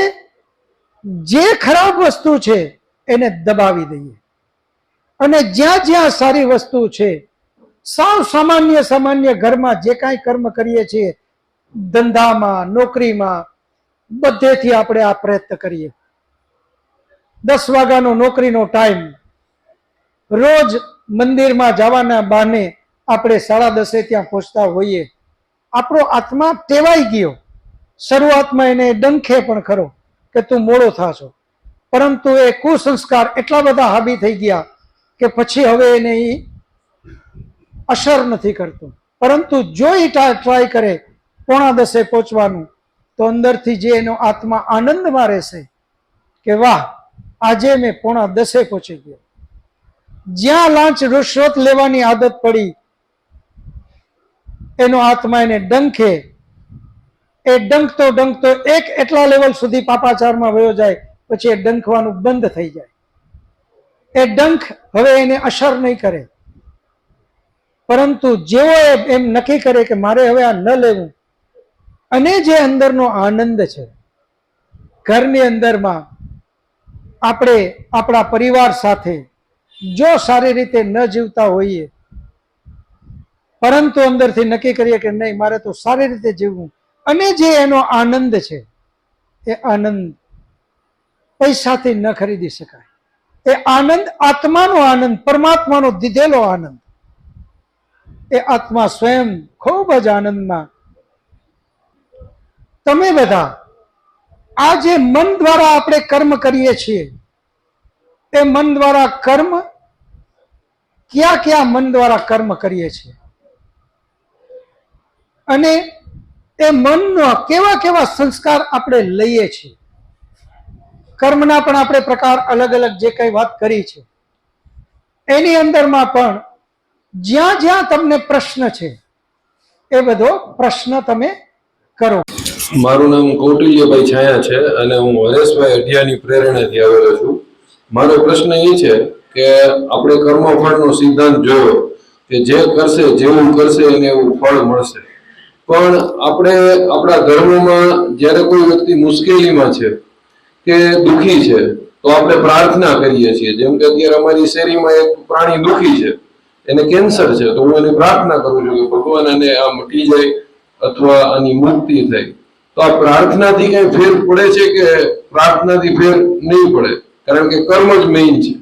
જે ખરાબ વસ્તુ છે એને દબાવી દઈએ, અને જ્યાં જ્યાં સારી વસ્તુ છે, સાવ સામાન્ય સામાન્ય ઘરમાં જે કાંઈ કર્મ કરીએ છીએ, ધંધામાં, નોકરીમાં, બધેથી આપણે આ પ્રયત્ન કરીએ. 10 વાગ્યાનો નોકરીનો ટાઈમ, રોજ મંદિરમાં જવાના બહાને આપણે 10:30 ત્યાં પહોંચતા હોઈએ. આપણો આત્મા ટેવાઈ ગયો. શરૂઆતમાં એને ડંખે પણ ખરો કે તું મોડો થાશો, પરંતુ એ કુસંસ્કાર એટલા બધા હાવી થઈ ગયા કે પછી હવે એને એ અસર નથી કરતું. પરંતુ જો એ ટ્રાય કરે 9:45 પહોંચવાનું, તો અંદરથી જે એનો આત્મા આનંદમાં રહેશે કે વાહ, આજે મેં 9:45 પહોંચી ગયો. જ્યાં લાંચ રૂશ્વત લેવાની આદત પડી, એનો આત્મા એને ડંખે, એ ડંખતો ડંખતો એક એટલા લેવલ સુધી પાપાચારમાં વયો જાય, પછી એ ડંખવાનું બંધ થઈ જાય. એ ડંખ હવે એને અસર નહીં કરે. પરંતુ જેવો એમ નક્કી કરે કે મારે હવે આ ન લેવું, અને જે અંદરનો આનંદ છે, ઘરની અંદરમાં આપણે આપણા પરિવાર સાથે જો સારી રીતે ન જીવતા હોઈએ, પરંતુ અંદરથી નક્કી કરીએ કે નહીં, મારે તો સારી રીતે જીવવું, અને જે એનો આનંદ છે, એ આનંદ પૈસાથી ન ખરીદી શકાય. એ આનંદ આત્માનો આનંદ, પરમાત્માનો દીધેલો આનંદ. એ આત્મા સ્વયં ખૂબ જ આનંદમાં. તમે બધા આ જે મન દ્વારા આપણે કર્મ કરીએ છીએ, એ મન દ્વારા કર્મ ક્યાં ક્યાં મન દ્વારા કર્મ કરીએ છીએ, અને એ મનનો કેવા કેવા સંસ્કાર આપણે લઈએ છીએ. કર્મના પણ આપણે પ્રકાર અલગ અલગ જે કઈ વાત કરી છે, એની અંદરમાં પણ જ્યાં જ્યાં તમને પ્રશ્ન છે એ બધો પ્રશ્ન તમે કરો. મારું નામ કૌટિલ્યભાઈ છાયા છે અને હું હરેશભાઈ અઢિયાની પ્રેરણાથી આવેલો છું. મારો પ્રશ્ન એ છે કે આપણે કર્મફળનો સિદ્ધાંત જોયો કે જે કરશે, જેવું કરશે એને એવું ફળ મળશે. પણ આપણે આપણા ધર્મમાં જ્યારે કોઈ વ્યક્તિ મુશ્કેલીમાં છે કે દુઃખી છે તો આપણે પ્રાર્થના કરીએ છીએ. જેમ કે અત્યારે અમારી શેરીમાં એક પ્રાણી દુઃખી છે, એને કેન્સર છે, તો હું એને પ્રાર્થના કરું છું કે ભગવાન આને આ મટી જાય અથવા આની મુક્તિ થાય. તો આ પ્રાર્થનાથી કઈ ફેર પડે છે કે પ્રાર્થનાથી ફેર નહીં પડે? કારણ કે કર્મ જ મેઇન છે.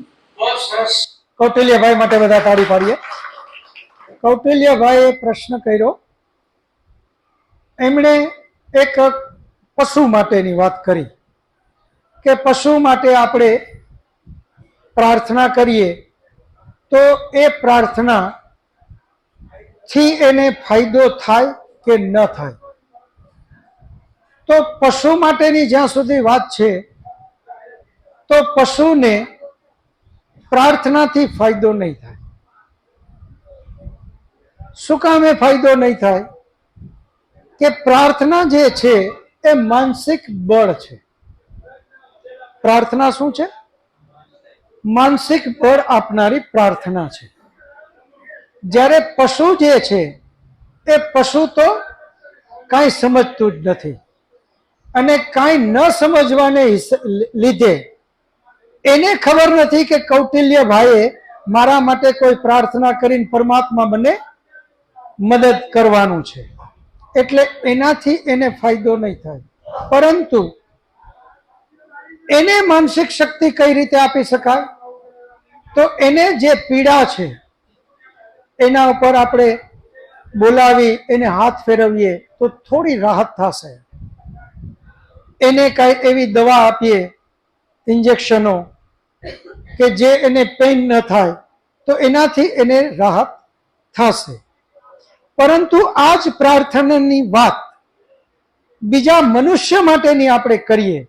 કૌટિલ્યભાઈ માટે બધા તાળી પાડીએ. કૌટિલ્યભાઈએ પ્રશ્ન કર્યો, એમણે એક પશુ માટેની વાત કરી કે પશુ માટે આપણે પ્રાર્થના કરીએ તો એ પ્રાર્થનાથી એને ફાયદો થાય કે ન થાય. તો પશુ માટેની જ્યાં સુધી વાત છે, તો પશુને પ્રાર્થનાથી ફાયદો નહીં થાય. શું કામ એ ફાયદો નહીં થાય? કે પ્રાર્થના જે છે એ માનસિક બળ છે. પ્રાર્થના શું છે? માનસિક બળ આપનારી પ્રાર્થના છે. જ્યારે પશુ જે છે એ પશુ તો કાંઈ સમજતું જ નથી, અને કાંઈ ન સમજવાને લીધે એને ખબર નથી કે કૌટિલ્યભાઈએ મારા માટે કોઈ પ્રાર્થના કરીને પરમાત્મા મને મદદ કરવાનું છે, એટલે એનાથી એને ફાયદો નહીં થાય. પરંતુ એને માનસિક શક્તિ કઈ રીતે આપી શકાય? તો એને જે પીડા છે એના ઉપર આપણે બોલાવી એને હાથ ફેરવીએ તો થોડી રાહત થશે. એને કઈ એવી દવા આપીએ, ઇન્જેક્શનો, કે જે એને પેઇન ન થાય, તો એનાથી એને રાહત થશે. પરંતુ આ જ પ્રાર્થનાની વાત બીજા મનુષ્ય માટેની આપણે કરીએ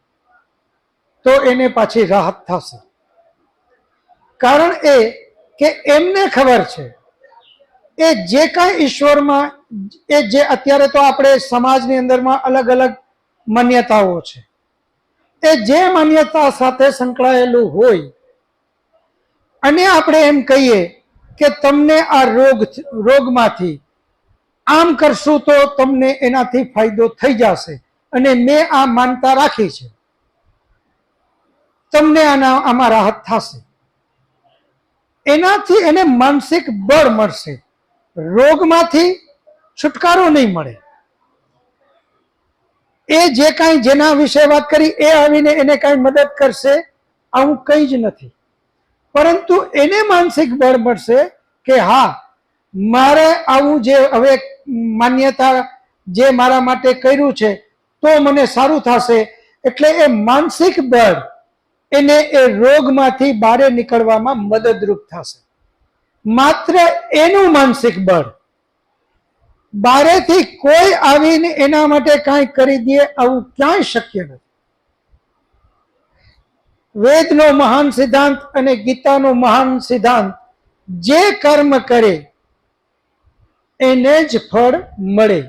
તો એને પાછી રાહત થશે. કારણ એ કે એમને ખબર છે એ જે કાંઈ ઈશ્વરમાં, એ જે અત્યારે તો આપણે સમાજની અંદરમાં અલગ અલગ માન્યતાઓ છે, એ જે માન્યતા સાથે સંકળાયેલું હોય, અને આપણે એમ કહીએ કે તમને આ રોગમાંથી આમ કરશું તો તમને એનાથી ફાયદો થઈ જશે, અને મેં આ માનતા રાખી છે, તમને આમાં રાહત થશે, એનાથી એને માનસિક બળ મળશે. રોગમાંથી છુટકારો નહીં મળે. એ જે કાંઈ જેના વિશે વાત કરી એ આવીને એને કાંઈ મદદ કરશે આવું કંઈ જ નથી. પરંતુ એને માનસિક બળ મળશે કે હા, મારે આવું જે હવે માન્યતા જે મારા માટે કર્યું છે તો મને સારું થશે. એટલે એ માનસિક બળ એને એ રોગમાંથી બહાર નીકળવામાં મદદરૂપ થશે. માત્ર એનું માનસિક બળ, બારેથી કોઈ આવીને એના માટે કાંઈ કરી દે આવું ક્યાંય શક્ય નથી. વેદનો મહાન સિદ્ધાંત અને ગીતાનો મહાન સિદ્ધાંત, જે કર્મ કરે એને જ ફળ મળે.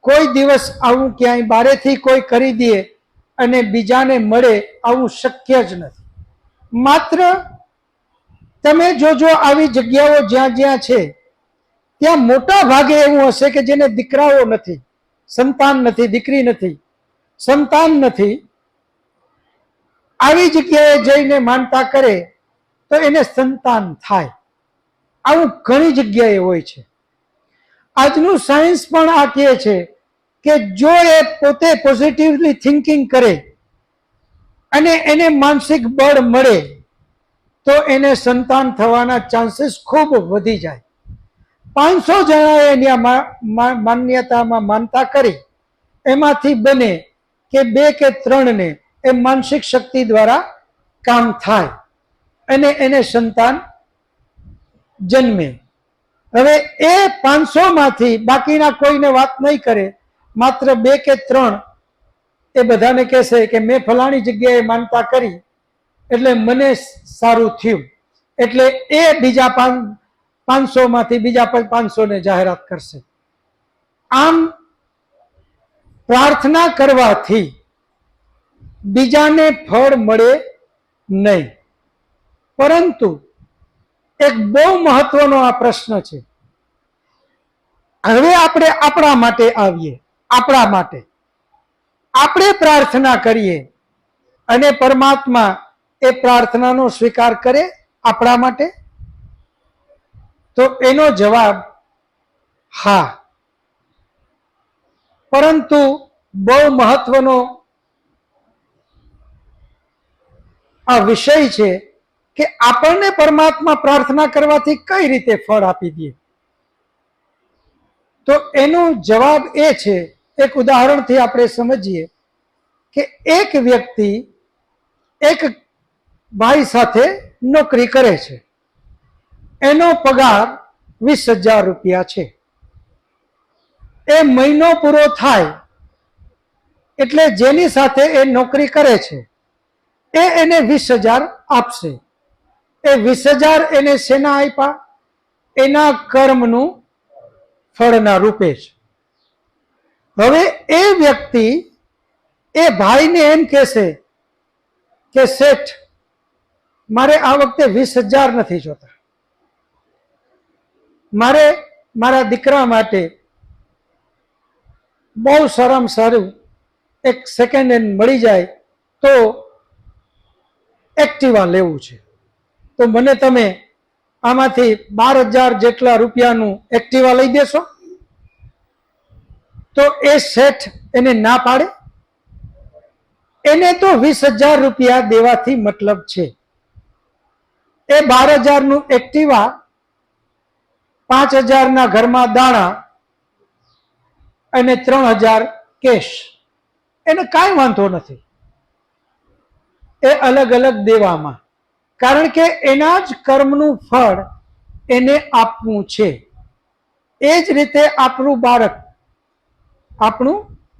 કોઈ દિવસ આવું ક્યાંય બારેથી કોઈ કરી દે અને બીજાને મળે આવું શક્ય જ નથી. માત્ર તમે જોજો આવી જગ્યાઓ જ્યાં જ્યાં છે ત્યાં મોટા ભાગે એવું હશે કે જેને દીકરાઓ નથી, સંતાન નથી, દીકરી નથી, સંતાન નથી, આવી જગ્યાએ જઈને માનતા કરે તો એને સંતાન થાય. આવું ઘણી જગ્યાએ હોય છે. આજનું સાયન્સ પણ આ કહે છે કે જો એ પોતે પોઝિટિવલી થિંકિંગ કરે અને એને માનસિક બળ મળે તો એને સંતાન થવાના ચાન્સીસ ખૂબ વધી જાય. 500 જણાએ માન્યતામાં માનતા કરી, એમાંથી બને કે 2 કે 3 ને એ માનસિક શક્તિ દ્વારા કામ થાય અને એને સંતાન જન્મે. હવે એ 500 માંથી બાકીના કોઈને વાત નહીં કરે, માત્ર 2 કે 3 એ બધાને કહેશે કે મેં ફલાણી જગ્યાએ માનતા કરી એટલે મને સારું થયું, એટલે એ બીજા 500 માંથી બીજા 500 ને જાહેરાત કરશે. આમ પ્રાર્થના કરવાથી બીજાને ફળ મળે નહીં. પરંતુ એક બહુ મહત્વનો આ પ્રશ્ન છે. હવે આપણે આપણા માટે આવીએ. આપણા માટે આપણે પ્રાર્થના કરીએ અને પરમાત્મા એ પ્રાર્થનાનો સ્વીકાર કરે આપણા માટે, તો એનો જવાબ હા. પરંતુ બહુ મહત્વનો આ વિષય છે કે આપણને પરમાત્મા પ્રાર્થના કરવાથી કઈ રીતે ફળ આપી દે. તો એનો જવાબ એ છે, એક ઉદાહરણથી આપણે સમજીએ કે એક વ્યક્તિ એક ભાઈ સાથે નોકરી કરે છે. એનો પગાર 20,000 રૂપિયા છે. એ મહિનો પૂરો થાય એટલે જેની સાથે એ નોકરી કરે છે એ એને 20,000 આપશે. એ 20,000 એને શેના આપ્યા? એના કર્મનું ફળના રૂપે છે. હવે એ વ્યક્તિ એ ભાઈને એમ કહેશે કે શેઠ, મારે આ વખતે 20,000 નથી જોતા, મારે મારા દીકરા માટે બહુ સારામાં સારું એક સેકન્ડ હેન્ડ મળી જાય તો એક્ટિવા લેવું છે, તો મને તમે આમાંથી 12,000 જેટલા રૂપિયાનું એક્ટિવા લઈ દેશો? તો એ શેઠ એને ના પાડે? એને તો 20,000 રૂપિયા દેવાથી મતલબ છે. એ 12,000નું એક્ટિવા, 5,000ના ઘરમાં દાણા અને 3,000 કેશ, એને કાંઈ વાંધો નથી એ અલગ અલગ દેવામાં, કારણ કે એના જ કર્મનું ફળ એને આપવું છે. એ જ રીતે આપણું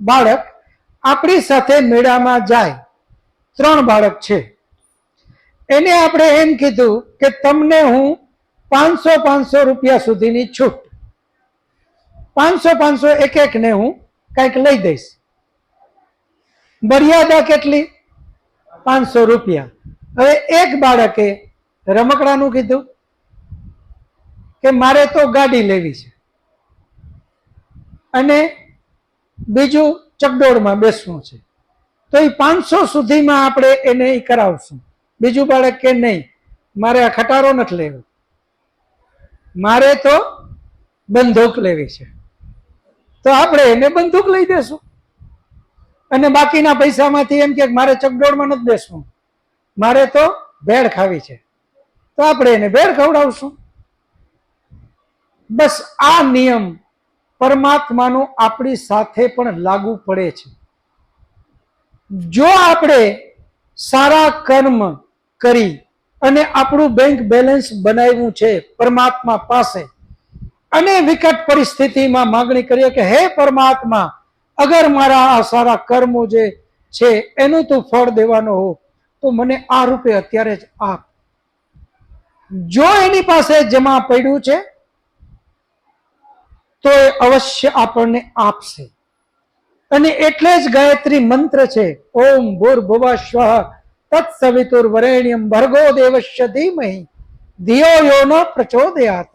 બાળક આપણી સાથે મેળામાં જાય. 3 બાળક છે. એને આપણે એમ કીધું કે તમને હું 500 રૂપિયા સુધીની છૂટ, 500 એક એકને હું કંઈક લઈ દઈશ. મર્યાદા કેટલી? 500 રૂપિયા. હવે એક બાળકે રમકડાનું કીધું કે મારે તો ગાડી લેવી છે, અને બીજું ચકડોળમાં બેસવું છે, તો એ 500 સુધીમાં આપણે એને કરાવશું. બીજું બાળક કે નહીં, મારે આ ખટારો નથી લેવો, મારે તો બંદૂક લેવી છે, તો આપણે એને બંદૂક લઈ દેશું. અને બાકીના પૈસામાંથી એમ કે મારે ચકડોળમાં નથી બેસવું, મારે તો ભેળ ખાવી છે, તો આપણે એને ભેળ ખવડાવશું. બસ આ નિયમ પરમાત્માનો આપણી સાથે પણ લાગુ પડે છે. જો આપણે સારા કર્મ કરી અને આપણું બેંક બેલેન્સ બનાવ્યું છે પરમાત્મા પાસે, અને વિકટ પરિસ્થિતિમાં માંગણી કરીએ કે હે પરમાત્મા, અગર મારા આ સારા કર્મો જે છે એનું તું ફળ દેવાનો હો તો મને આ રૂપે અત્યારે જ આપ. જો એની પાસે જમા પડ્યું છે તો એ અવશ્ય આપણને આપશે. અને એટલે જ ગાયત્રી મંત્ર છે, ઓમ ભૂર્ભુવઃ સ્વઃ તત્સવિતુર્વરેણ્યમ ભર્ગો દેવસ્ય ધીમહિ ધિયો યો ન પ્રચોદયાત.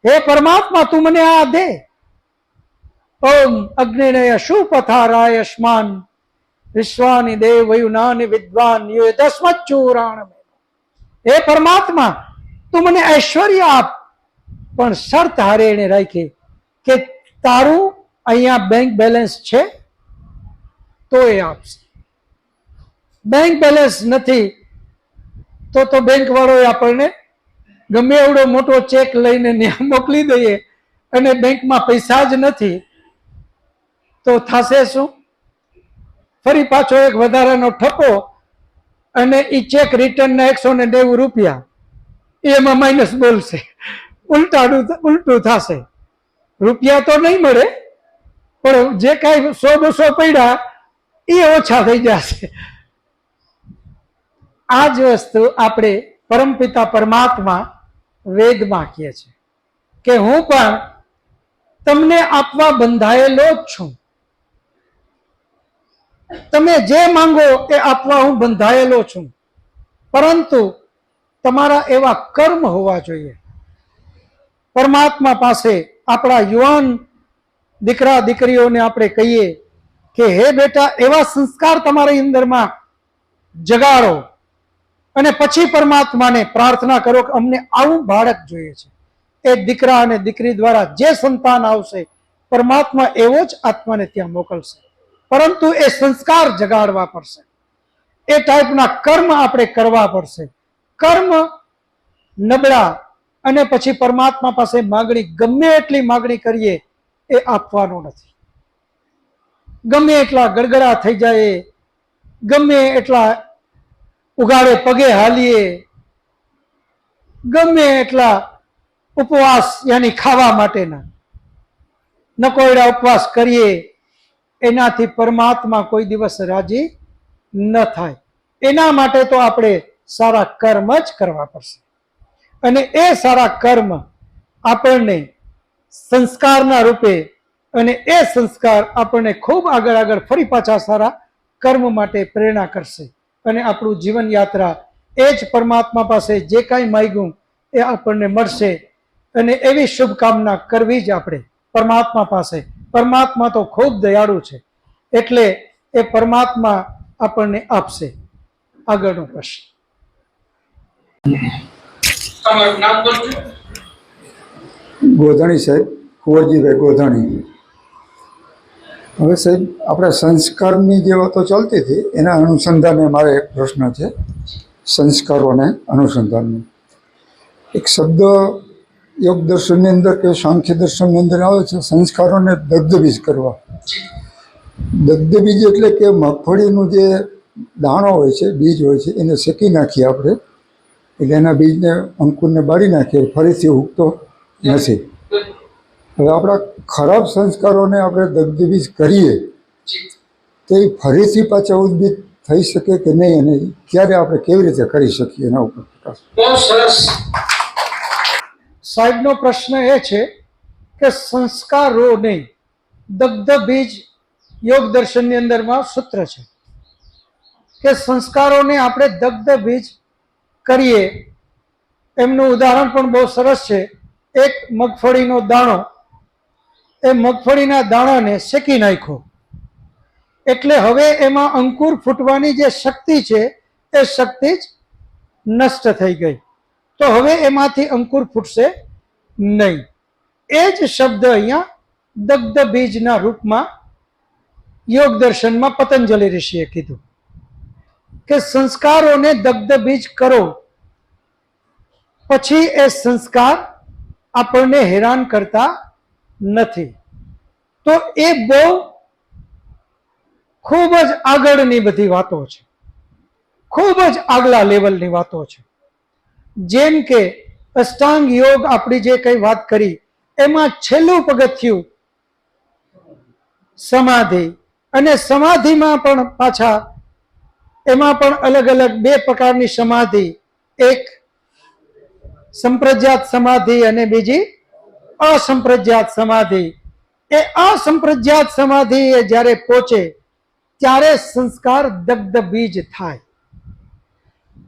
હે પરમાત્મા, તું મને આ દે. ઓમ અગ્નિનય શુપથારાય સ્માન વિશ્વાની દેવયુનાની વિદ્વાન યુદસ્મચ્ચૂરાણ. હે પરમાત્મા, તું મને ઐશ્વર્ય આપ, પણ શરત હારે એને રાખી કે તારું અહીંયા બેંક બેલેન્સ છે તો એ આપશે. બેંક બેલેન્સ નથી તો બેંક વાળો આપણને ગમે એવડો મોટો ચેક લઈને મોકલી દઈએ અને બેંકમાં પૈસા જ નથી તો થશે શું? ફરી પાછો એક વધારાનો ઠપો અને એ ચેક રિટર્નના 190 રૂપિયા એમાં માઇનસ બોલશે, ઉલટું થશે. રૂપિયા તો નહીં મળે પણ જે કાંઈ 100-200 પડ્યા એ ઓછા થઈ જશે. આ જ વસ્તુ આપણે પરમપિતા પરમાત્મા વેદમાં કહે છે કે હું પણ તમને આપવા બંધાયેલો જ છું. તમે જે માંગો એ આપવા હું બંધાયેલો છું, પરંતુ તમારા એવા કર્મ હોવા જોઈએ. પરમાત્મા પાસે આપણા યુવાન દીકરા દીકરીઓને આપણે કહીએ કે હે બેટા, એવા સંસ્કાર તમારી અંદરમાં જગાડો અને પછી પરમાત્માને પ્રાર્થના કરો કે અમને આવું બાળક જોઈએ છે. એ દીકરા અને દીકરી દ્વારા જે સંતાન આવશે પરમાત્મા એવો જ આત્માને ત્યાં મોકલશે, પરંતુ એ સંસ્કાર જગાડવા પડશે. એ ટાઈપના કર્મ આપણે કરવા પડશે. કર્મ નબળા અને પછી પરમાત્મા પાસે માગણી ગમે એટલી માગણી કરીએ એ આપવાનો નથી. ગમે એટલા ગડગડા થઈ જાય, ગમે એટલા ઉગાડે પગે હાલીએ, ગમે એટલા ઉપવાસ યાની ખાવા માટેના નકોયડા ઉપવાસ કરીએ, એનાથી પરમાત્મા કોઈ દિવસ રાજી ન થાય. એના માટે તો આપણે સારા કર્મ જ કરવા પડશે અને એ સારા કર્મ આપણને સંસ્કારના રૂપે અને એ સંસ્કાર આપણને ખૂબ આગળ ફરી પાછા સારા કર્મ માટે પ્રેરણા કરશે અને આપણું જીવન યાત્રા એ જ પરમાત્મા પાસે જે કાંઈ માંગ્યું એ આપણને મળશે. અને એવી શુભકામના કરવી જ આપણે પરમાત્મા પાસે. પરમાત્મા તો ખૂબ દયાળુ છે એટલે એ પરમાત્મા આપણને આપશે. આગળનો પ્રશ્ન. ગોધાણી સાહેબ, કુંવરજીભાઈ ગોધાણી. હવે સાહેબ, આપણે સંસ્કારની જે વાતો ચાલતી હતી એના અનુસંધાને મારે એક પ્રશ્ન છે. સંસ્કારોને અનુસંધાનનો એક શબ્દ યોગ દર્શનની અંદર કે સાંખ્ય દર્શનની અંદર આવે છે, સંસ્કારોને દગ્ધબીજ કરવા. દગ્ધબીજ એટલે કે મગફળીનું જે દાણો હોય છે, બીજ હોય છે, એને શેકી નાખીએ આપણે, એટલે એના બીજને અંકુરને બાળી નાખીએ, ફરીથી ઉગતો નથી. હવે આપણા ખરાબ સંસ્કારોને આપણે દગ્ધબીજ કરીએ તો એ ફરીથી પાછા ઉદ્ભિત થઈ શકે કે નહીં, અને ક્યારે આપણે કેવી રીતે કરી શકીએ એના ઉપર પ્રકાશ. બહુ સરસ. સાહેબનો પ્રશ્ન એ છે કે સંસ્કારોને દગ્ધ બીજ યોગ દર્શનની અંદરમાં સૂત્ર છે કે સંસ્કારોને આપણે દગ્ધ બીજ કરીએ. એમનું ઉદાહરણ પણ બહુ સરસ છે. એક મગફળીનો દાણો, એ મગફળીના દાણાને શેકી નાખ્યો એટલે હવે એમાં અંકુર ફૂટવાની જે શક્તિ છે એ શક્તિ જ નષ્ટ થઈ ગઈ, તો હવે એમાંથી અંકુર ફૂટશે નહીં. એ જ શબ્દ અહીંયા દગ્ધ બીજના રૂપમાં યોગ દર્શનમાં પતંજલિ ઋષિએ કીધું કે સંસ્કારોને દગ્ધ બીજ કરો, પછી એ સંસ્કાર આપણને હેરાન કરતા નથી. તો એ બહુ ખૂબ જ આગળની બધી વાતો છે, ખૂબ જ આગલા લેવલની વાતો છે. જેમ કે અષ્ટાંગ યોગ આપણી જે કઈ વાત કરી એમાં છેલ્લું પગથિયું સમાધિ, અને સમાધિમાં પણ પાછા એમાં પણ અલગ અલગ બે પ્રકારની સમાધિ, એક સંપ્રજ્ઞાત સમાધિ અને બીજી અસંપ્રજ્ઞાત સમાધિ. એ અસંપ્રજ્ઞાત સમાધિ એ જ્યારે પહોંચે ત્યારે સંસ્કાર દગ્ધ બીજ થાય.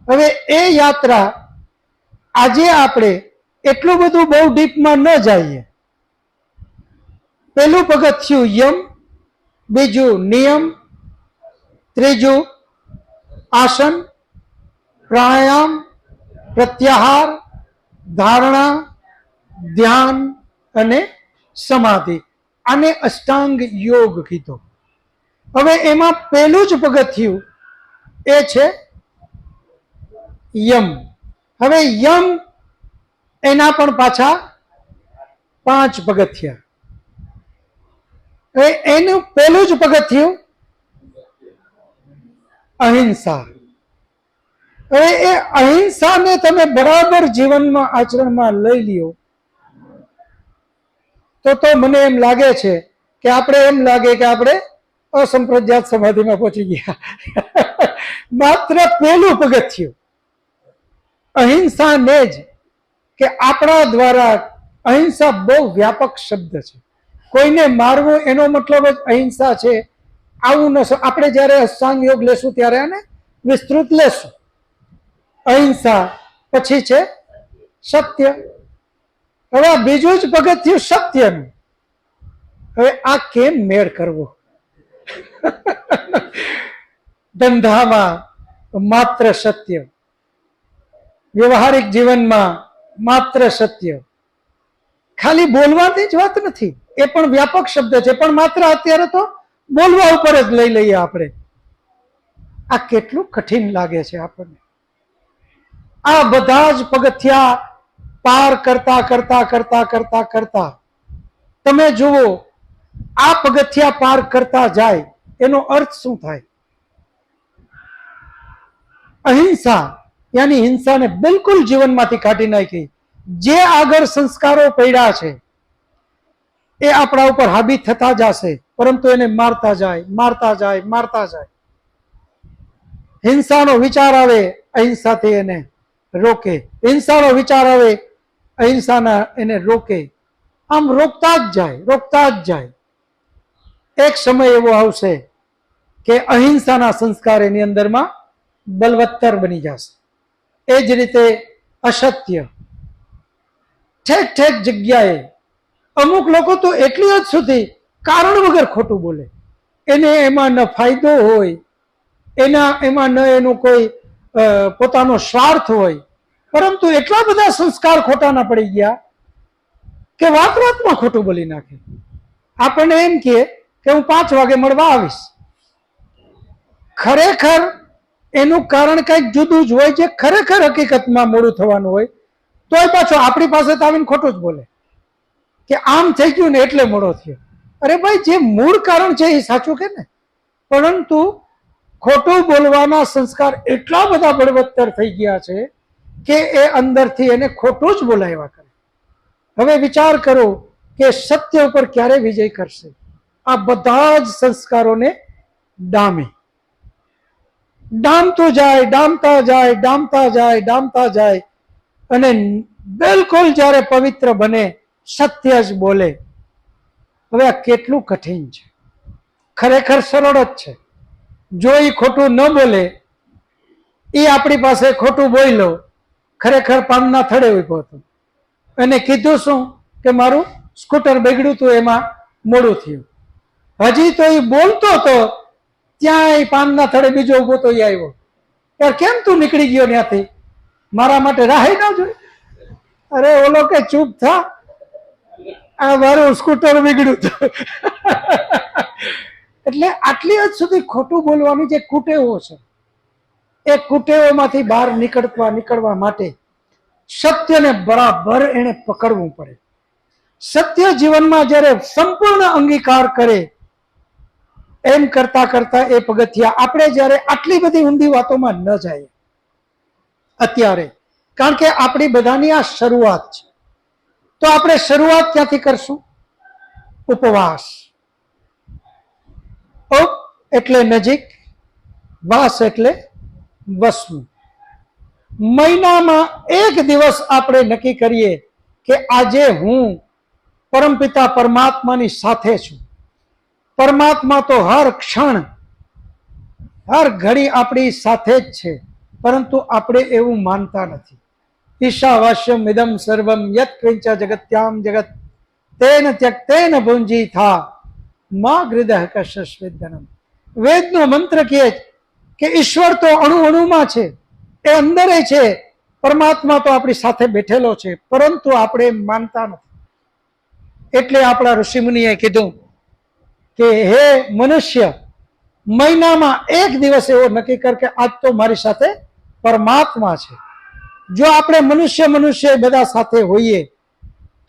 હવે એ યાત્રા આજે આપણે એટલું બધું બહુ ડીપમાં ન જઈએ. પહેલું પગથિયું યમ, બીજું નિયમ, ત્રીજું આસન, પ્રાણાયામ, પ્રત્યાહાર, ધારણા, ધ્યાન અને સમાધિ. આને અષ્ટાંગ યોગ કીધો. હવે એમાં પહેલું જ પગથિયું એ છે યમ. હવે યમ એના પણ પાછા 5 પગથિયા. હવે એનું પહેલું જ પગથિયું અહિંસા. હવે એ અહિંસાને તમે બરાબર જીવનમાં આચરણમાં લઈ લ્યો તો મને એમ લાગે છે કે આપણે અસંપ્રજ્ઞાત સમાધિમાં પહોંચી ગયા. માત્ર પહેલું પગથિયું અહિંસાને જ, કે આપણા દ્વારા, અહિંસા બહુ વ્યાપક શબ્દ છે. કોઈને મારવું એનો મતલબ જ અહિંસા છે આવું ન. આપણે જ્યારે અષ્ટાંગ યોગ લેશું ત્યારે આને વિસ્તૃત લેશું. અહિંસા પછી છે સત્ય. હવે આ બીજું જ પગથિયું સત્યનું. હવે આ કેમ મેળ કરવો? ધંધામાં માત્ર સત્ય, વ્યવહારિક જીવનમાં માત્ર સત્ય. ખાલી બોલવાની જ વાત નથી, એ પણ વ્યાપક શબ્દ છે, પણ માત્ર અત્યારે તો બોલવા ઉપર જ લઈ લઈએ આપણે. આ કેટલું કઠિન લાગે છે આપણને. આ બધા જ પગથિયા પાર કરતા કરતા કરતા કરતા કરતા તમે જુઓ, આ પગથિયા પાર કરતા જાય એનો અર્થ શું થાય? અહિંસા યાની હિંસાને બિલકુલ જીવનમાંથી કાઢી નાખી. જે આગળ સંસ્કારો પડ્યા છે એ આપણા ઉપર હાબી થતા જશે, પરંતુ એને મારતા જાય મારતા જાય મારતા જાય. હિંસાનો વિચાર આવે, અહિંસાથી એને રોકે. હિંસાનો વિચાર આવે, અહિંસાના એને રોકે. આમ રોકતા જ જાય, રોકતા જ જાય. એક સમય એવો આવશે કે અહિંસાના સંસ્કાર એની અંદરમાં બલવત્તર બની જશે. એ જ રીતે અસત્ય ઠેક ઠેક જગ્યાએ અમુક લોકો તો એટલી હદ સુધી કારણ વગર ખોટું બોલે. એને એમાં ન ફાયદો હોય, એમાં ન એનો કોઈ પોતાનો સ્વાર્થ હોય, પરંતુ એટલા બધા સંસ્કાર ખોટાના પડી ગયા કે વાત વાતમાં ખોટું બોલી નાખે. આપણને એમ કે હું 5 વાગે મળવા આવીશ. ખરેખર એનું કારણ કંઈક જુદું જ હોય, જે ખરેખર હકીકતમાં મોડું થવાનું હોય, તોય પાછો આપણી પાસે તો આવીને ખોટું જ બોલે કે આમ થઈ ગયું ને એટલે મોડો થયો. અરે ભાઈ, જે મૂળ કારણ છે એ સાચું કે ને, પરંતુ ખોટું બોલવાના સંસ્કાર એટલા બધા બળવત્તર થઈ ગયા છે કે એ અંદરથી એને ખોટું જ બોલાવ્યા કરે. હવે વિચાર કરો કે સત્ય ઉપર ક્યારે વિજય કરશે? આ બધા જ સંસ્કારોને ડામે. ડામતું જાય, ડામતા જાય, ડામતા જાય, ડામતા જાય, અને બિલકુલ જ્યારે પવિત્ર બને, સત્ય જ બોલે. હવે આ કેટલું કઠિન છે. ખરેખર સરળ જ છે. જો એ ખોટું ન બોલે, એ આપણી પાસે ખોટું બોલ્યો, ખરેખર પાનના થડે ઉભો હતો અને કીધું શું કે મારું સ્કૂટર બગડ્યું હતું, એમાં મોડું થયું. હજી તો એ બોલતો હતો ત્યાં પાનના થડે બીજો ઉભો તો એ આવ્યો. યાર, કેમ તું નીકળી ગયો ત્યાંથી? મારા માટે રાહી ના જોઈ? અરે ઓલો કે ચૂપ થા, આ મારું સ્કૂટર બગડ્યું હતું. એટલે આટલી હદ સુધી ખોટું બોલવાની જે કુટેવો છે, એ કુટેવોમાંથી બહાર નીકળવા માટે સત્યને બરાબર એને પકડવું પડે. સત્ય જીવનમાં જ્યારે સંપૂર્ણ અંગીકાર કરે, એમ કરતા કરતા એ પગથિયા આપણે જ્યારે આટલી બધી ઊંડી વાતોમાં ન જાય અત્યારે, કારણ કે આપણી બધાની આ શરૂઆત છે. તો આપણે શરૂઆત ક્યાંથી કરશું? ઉપવાસ. ઉપ એટલે નજીક, વાસ એટલે વસવું. મહિનામાં એક દિવસ આપણે નક્કી કરીએ કે આજે હું પરમપિતા પરમાત્માની સાથે છું. પરમાત્મા તો હર ક્ષણ, હર ઘડી આપણી સાથે જ છે, પરંતુ આપણે એવું માનતા નથી. ઈશાવાસ્યમ ઇદમ સર્વમ યત કિંચ જગત્યામ જગત તેન ત્યક્તેન ભુંજી થા મા હૃદય કશ્યસ્વેદનમ. વેદનો મંત્ર કહે કે ઈશ્વર તો અણુ અણુમાં છે, એ અંદર છે. પરમાત્મા તો આપણી સાથે બેઠેલો છે, પરંતુ આપણે એમ માનતા નથી. એટલે આપણા ઋષિમુનિએ કીધું કે હે મનુષ્ય, મહિનામાં એક દિવસ એવો નક્કી કર કે આજ તો મારી સાથે પરમાત્મા છે. જો આપણે મનુષ્ય બધા સાથે હોઈએ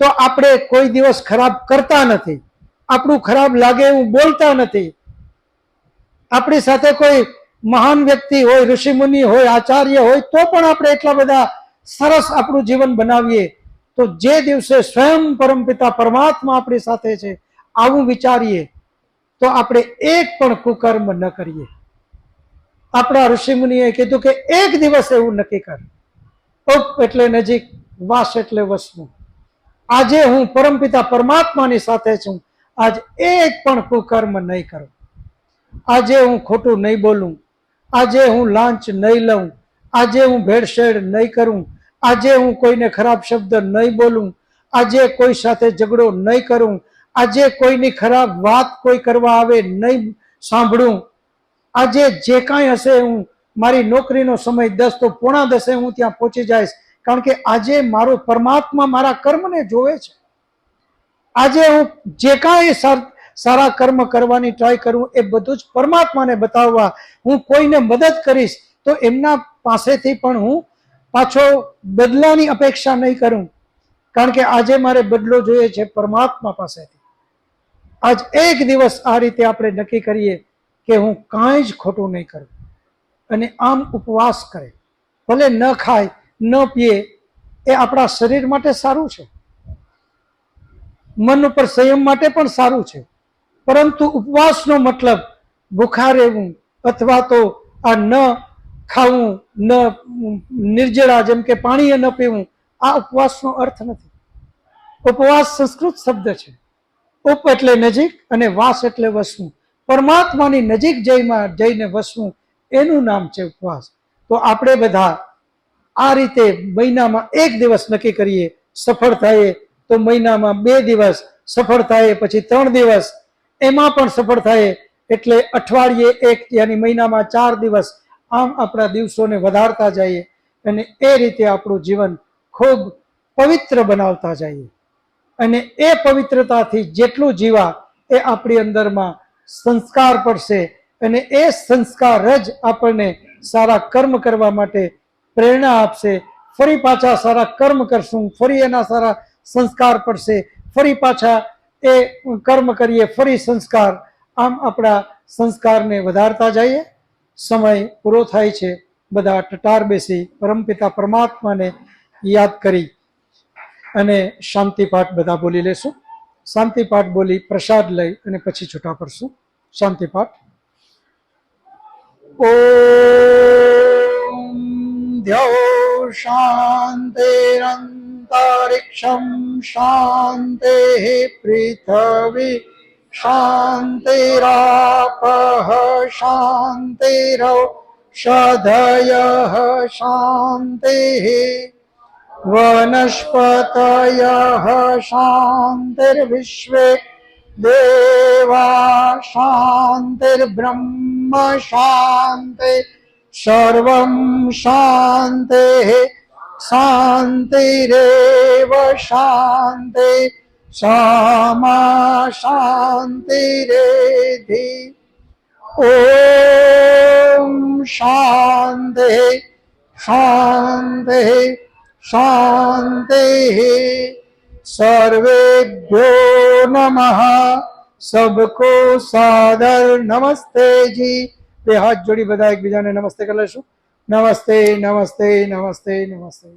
તો આપણે કોઈ દિવસ ખરાબ કરતા નથી, આપણું ખરાબ લાગે એવું બોલતા નથી. આપણી સાથે કોઈ મહાન વ્યક્તિ હોય, ઋષિમુનિ હોય, આચાર્ય હોય તો પણ આપણે એટલા બધા સરસ આપણું જીવન બનાવીએ. તો જે દિવસે સ્વયં પરમપિતા પરમાત્મા આપણી સાથે છે આવું વિચારીએ તો આપણે એક પણ કુકર્મ ન કરીએ. આપણા ઋષિમુનિએ કીધું કે એક દિવસ એવું નક્કી કર. ઉપ એટલે નજીક, વાસ એટલે વસવું. આજે હું પરમપિતા પરમાત્માની સાથે છું, આજ એક પણ કુકર્મ નહીં કરું. આજે હું ખોટું નહીં બોલું, આજે હું લાંચ નહીં લઉં, આજે હું ભેળસેળ નહીં કરું, આજે હું કોઈને ખરાબ શબ્દ નહીં બોલું, આજે કોઈ સાથે ઝઘડો નહીં કરું, આજે કોઈની ખરાબ વાત કોઈ કરવા આવે નહીં સાંભળું. આજે જે કાંઈ હશે હું મારી નોકરીનો સમય 10 તો 9:45 હું ત્યાં પહોંચી જઈશ, કારણ કે આજે મારો પરમાત્મા મારા કર્મને જોવે છે. આજે હું જે કાંઈ સારા કર્મ કરવાની ટ્રાય કરું એ બધું જ પરમાત્માને બતાવવા. હું કોઈને મદદ કરીશ તો એમના પાસેથી પણ હું પાછો બદલાની અપેક્ષા નહીં કરું, કારણ કે આજે મારે બદલો જોઈએ છે પરમાત્મા પાસેથી. આજ એક દિવસ આ રીતે આપણે નક્કી કરીએ કે હું કાંઈ જ ખોટું નહીં કરું, અને આમ ઉપવાસ કરે, ભલે ન ખાય ન પીએ, એ આપણા શરીર માટે સારું છે, મન ઉપર સંયમ માટે પણ સારું છે. પરંતુ ઉપવાસનો મતલબ ભૂખા રહેવું અથવા તો આ ન ખાવું, ન નિર્જળા જેમ કે પાણી ન પીવું, આ ઉપવાસનો અર્થ નથી. ઉપવાસ સંસ્કૃત શબ્દ છે. ઉપ એટલે નજીક અને વાસ એટલે વસવું. પરમાત્માની નજીક જઈને વસવું એનું નામ છે ઉપવાસ. તો આપણે બધા આ રીતે મહિનામાં એક દિવસ નક્કી કરીએ, સફળ થાય તો મહિનામાં 2 દિવસ, સફળ થાય પછી 3 દિવસ, એમાં પણ સફળ થાય એટલે અઠવાડિયે એક, યાની મહિનામાં 4 દિવસ. આમ આપણા દિવસોને વધારતા જઈએ અને એ રીતે આપણું જીવન ખૂબ પવિત્ર બનાવતા જઈએ. અને એ પવિત્રતાથી જેટલું જીવા એ આપણી અંદરમાં સંસ્કાર પડશે, અને એ સંસ્કાર જ આપણને સારા કર્મ કરવા માટે પ્રેરણા આપશે. ફરી પાછા સારા કર્મ કરશું, ફરી એના સારા સંસ્કાર પડશે, ફરી પાછા એ કર્મ કરીએ, ફરી સંસ્કાર. આમ આપણા સંસ્કારને વધારતા જઈએ. સમય પૂરો થાય છે. બધા ટટાર બેસી પરમપિતા પરમાત્માને યાદ કરી અને શાંતિ પાઠ બધા બોલી લેશું. શાંતિ પાઠ બોલી પ્રસાદ લઈ અને પછી છૂટા પડશું. શાંતિ પાઠ. ઓમ દ્યૌ શાંતિરંતરિક્ષમ શાંતિ પૃથ્વી શાંતિરાપઃ શાંતિરૌષધયઃ શાંતિः वनस्पतयः शान्तिर्विश्वे देवा शान्तिर्ब्रह्म शान्ति सर्वं शान्तिः शान्तिरेव शान्ति सामा शान्तिरेधि. ॐ शान्तिः शान्तिः शांति. सर्वेभ्यो नमः. सबको सादर नमस्ते जी. બે હાથ જોડી બધા એકબીજાને નમસ્તે કરી લેશું. નમસ્તે નમસ્તે નમસ્તે નમસ્તે.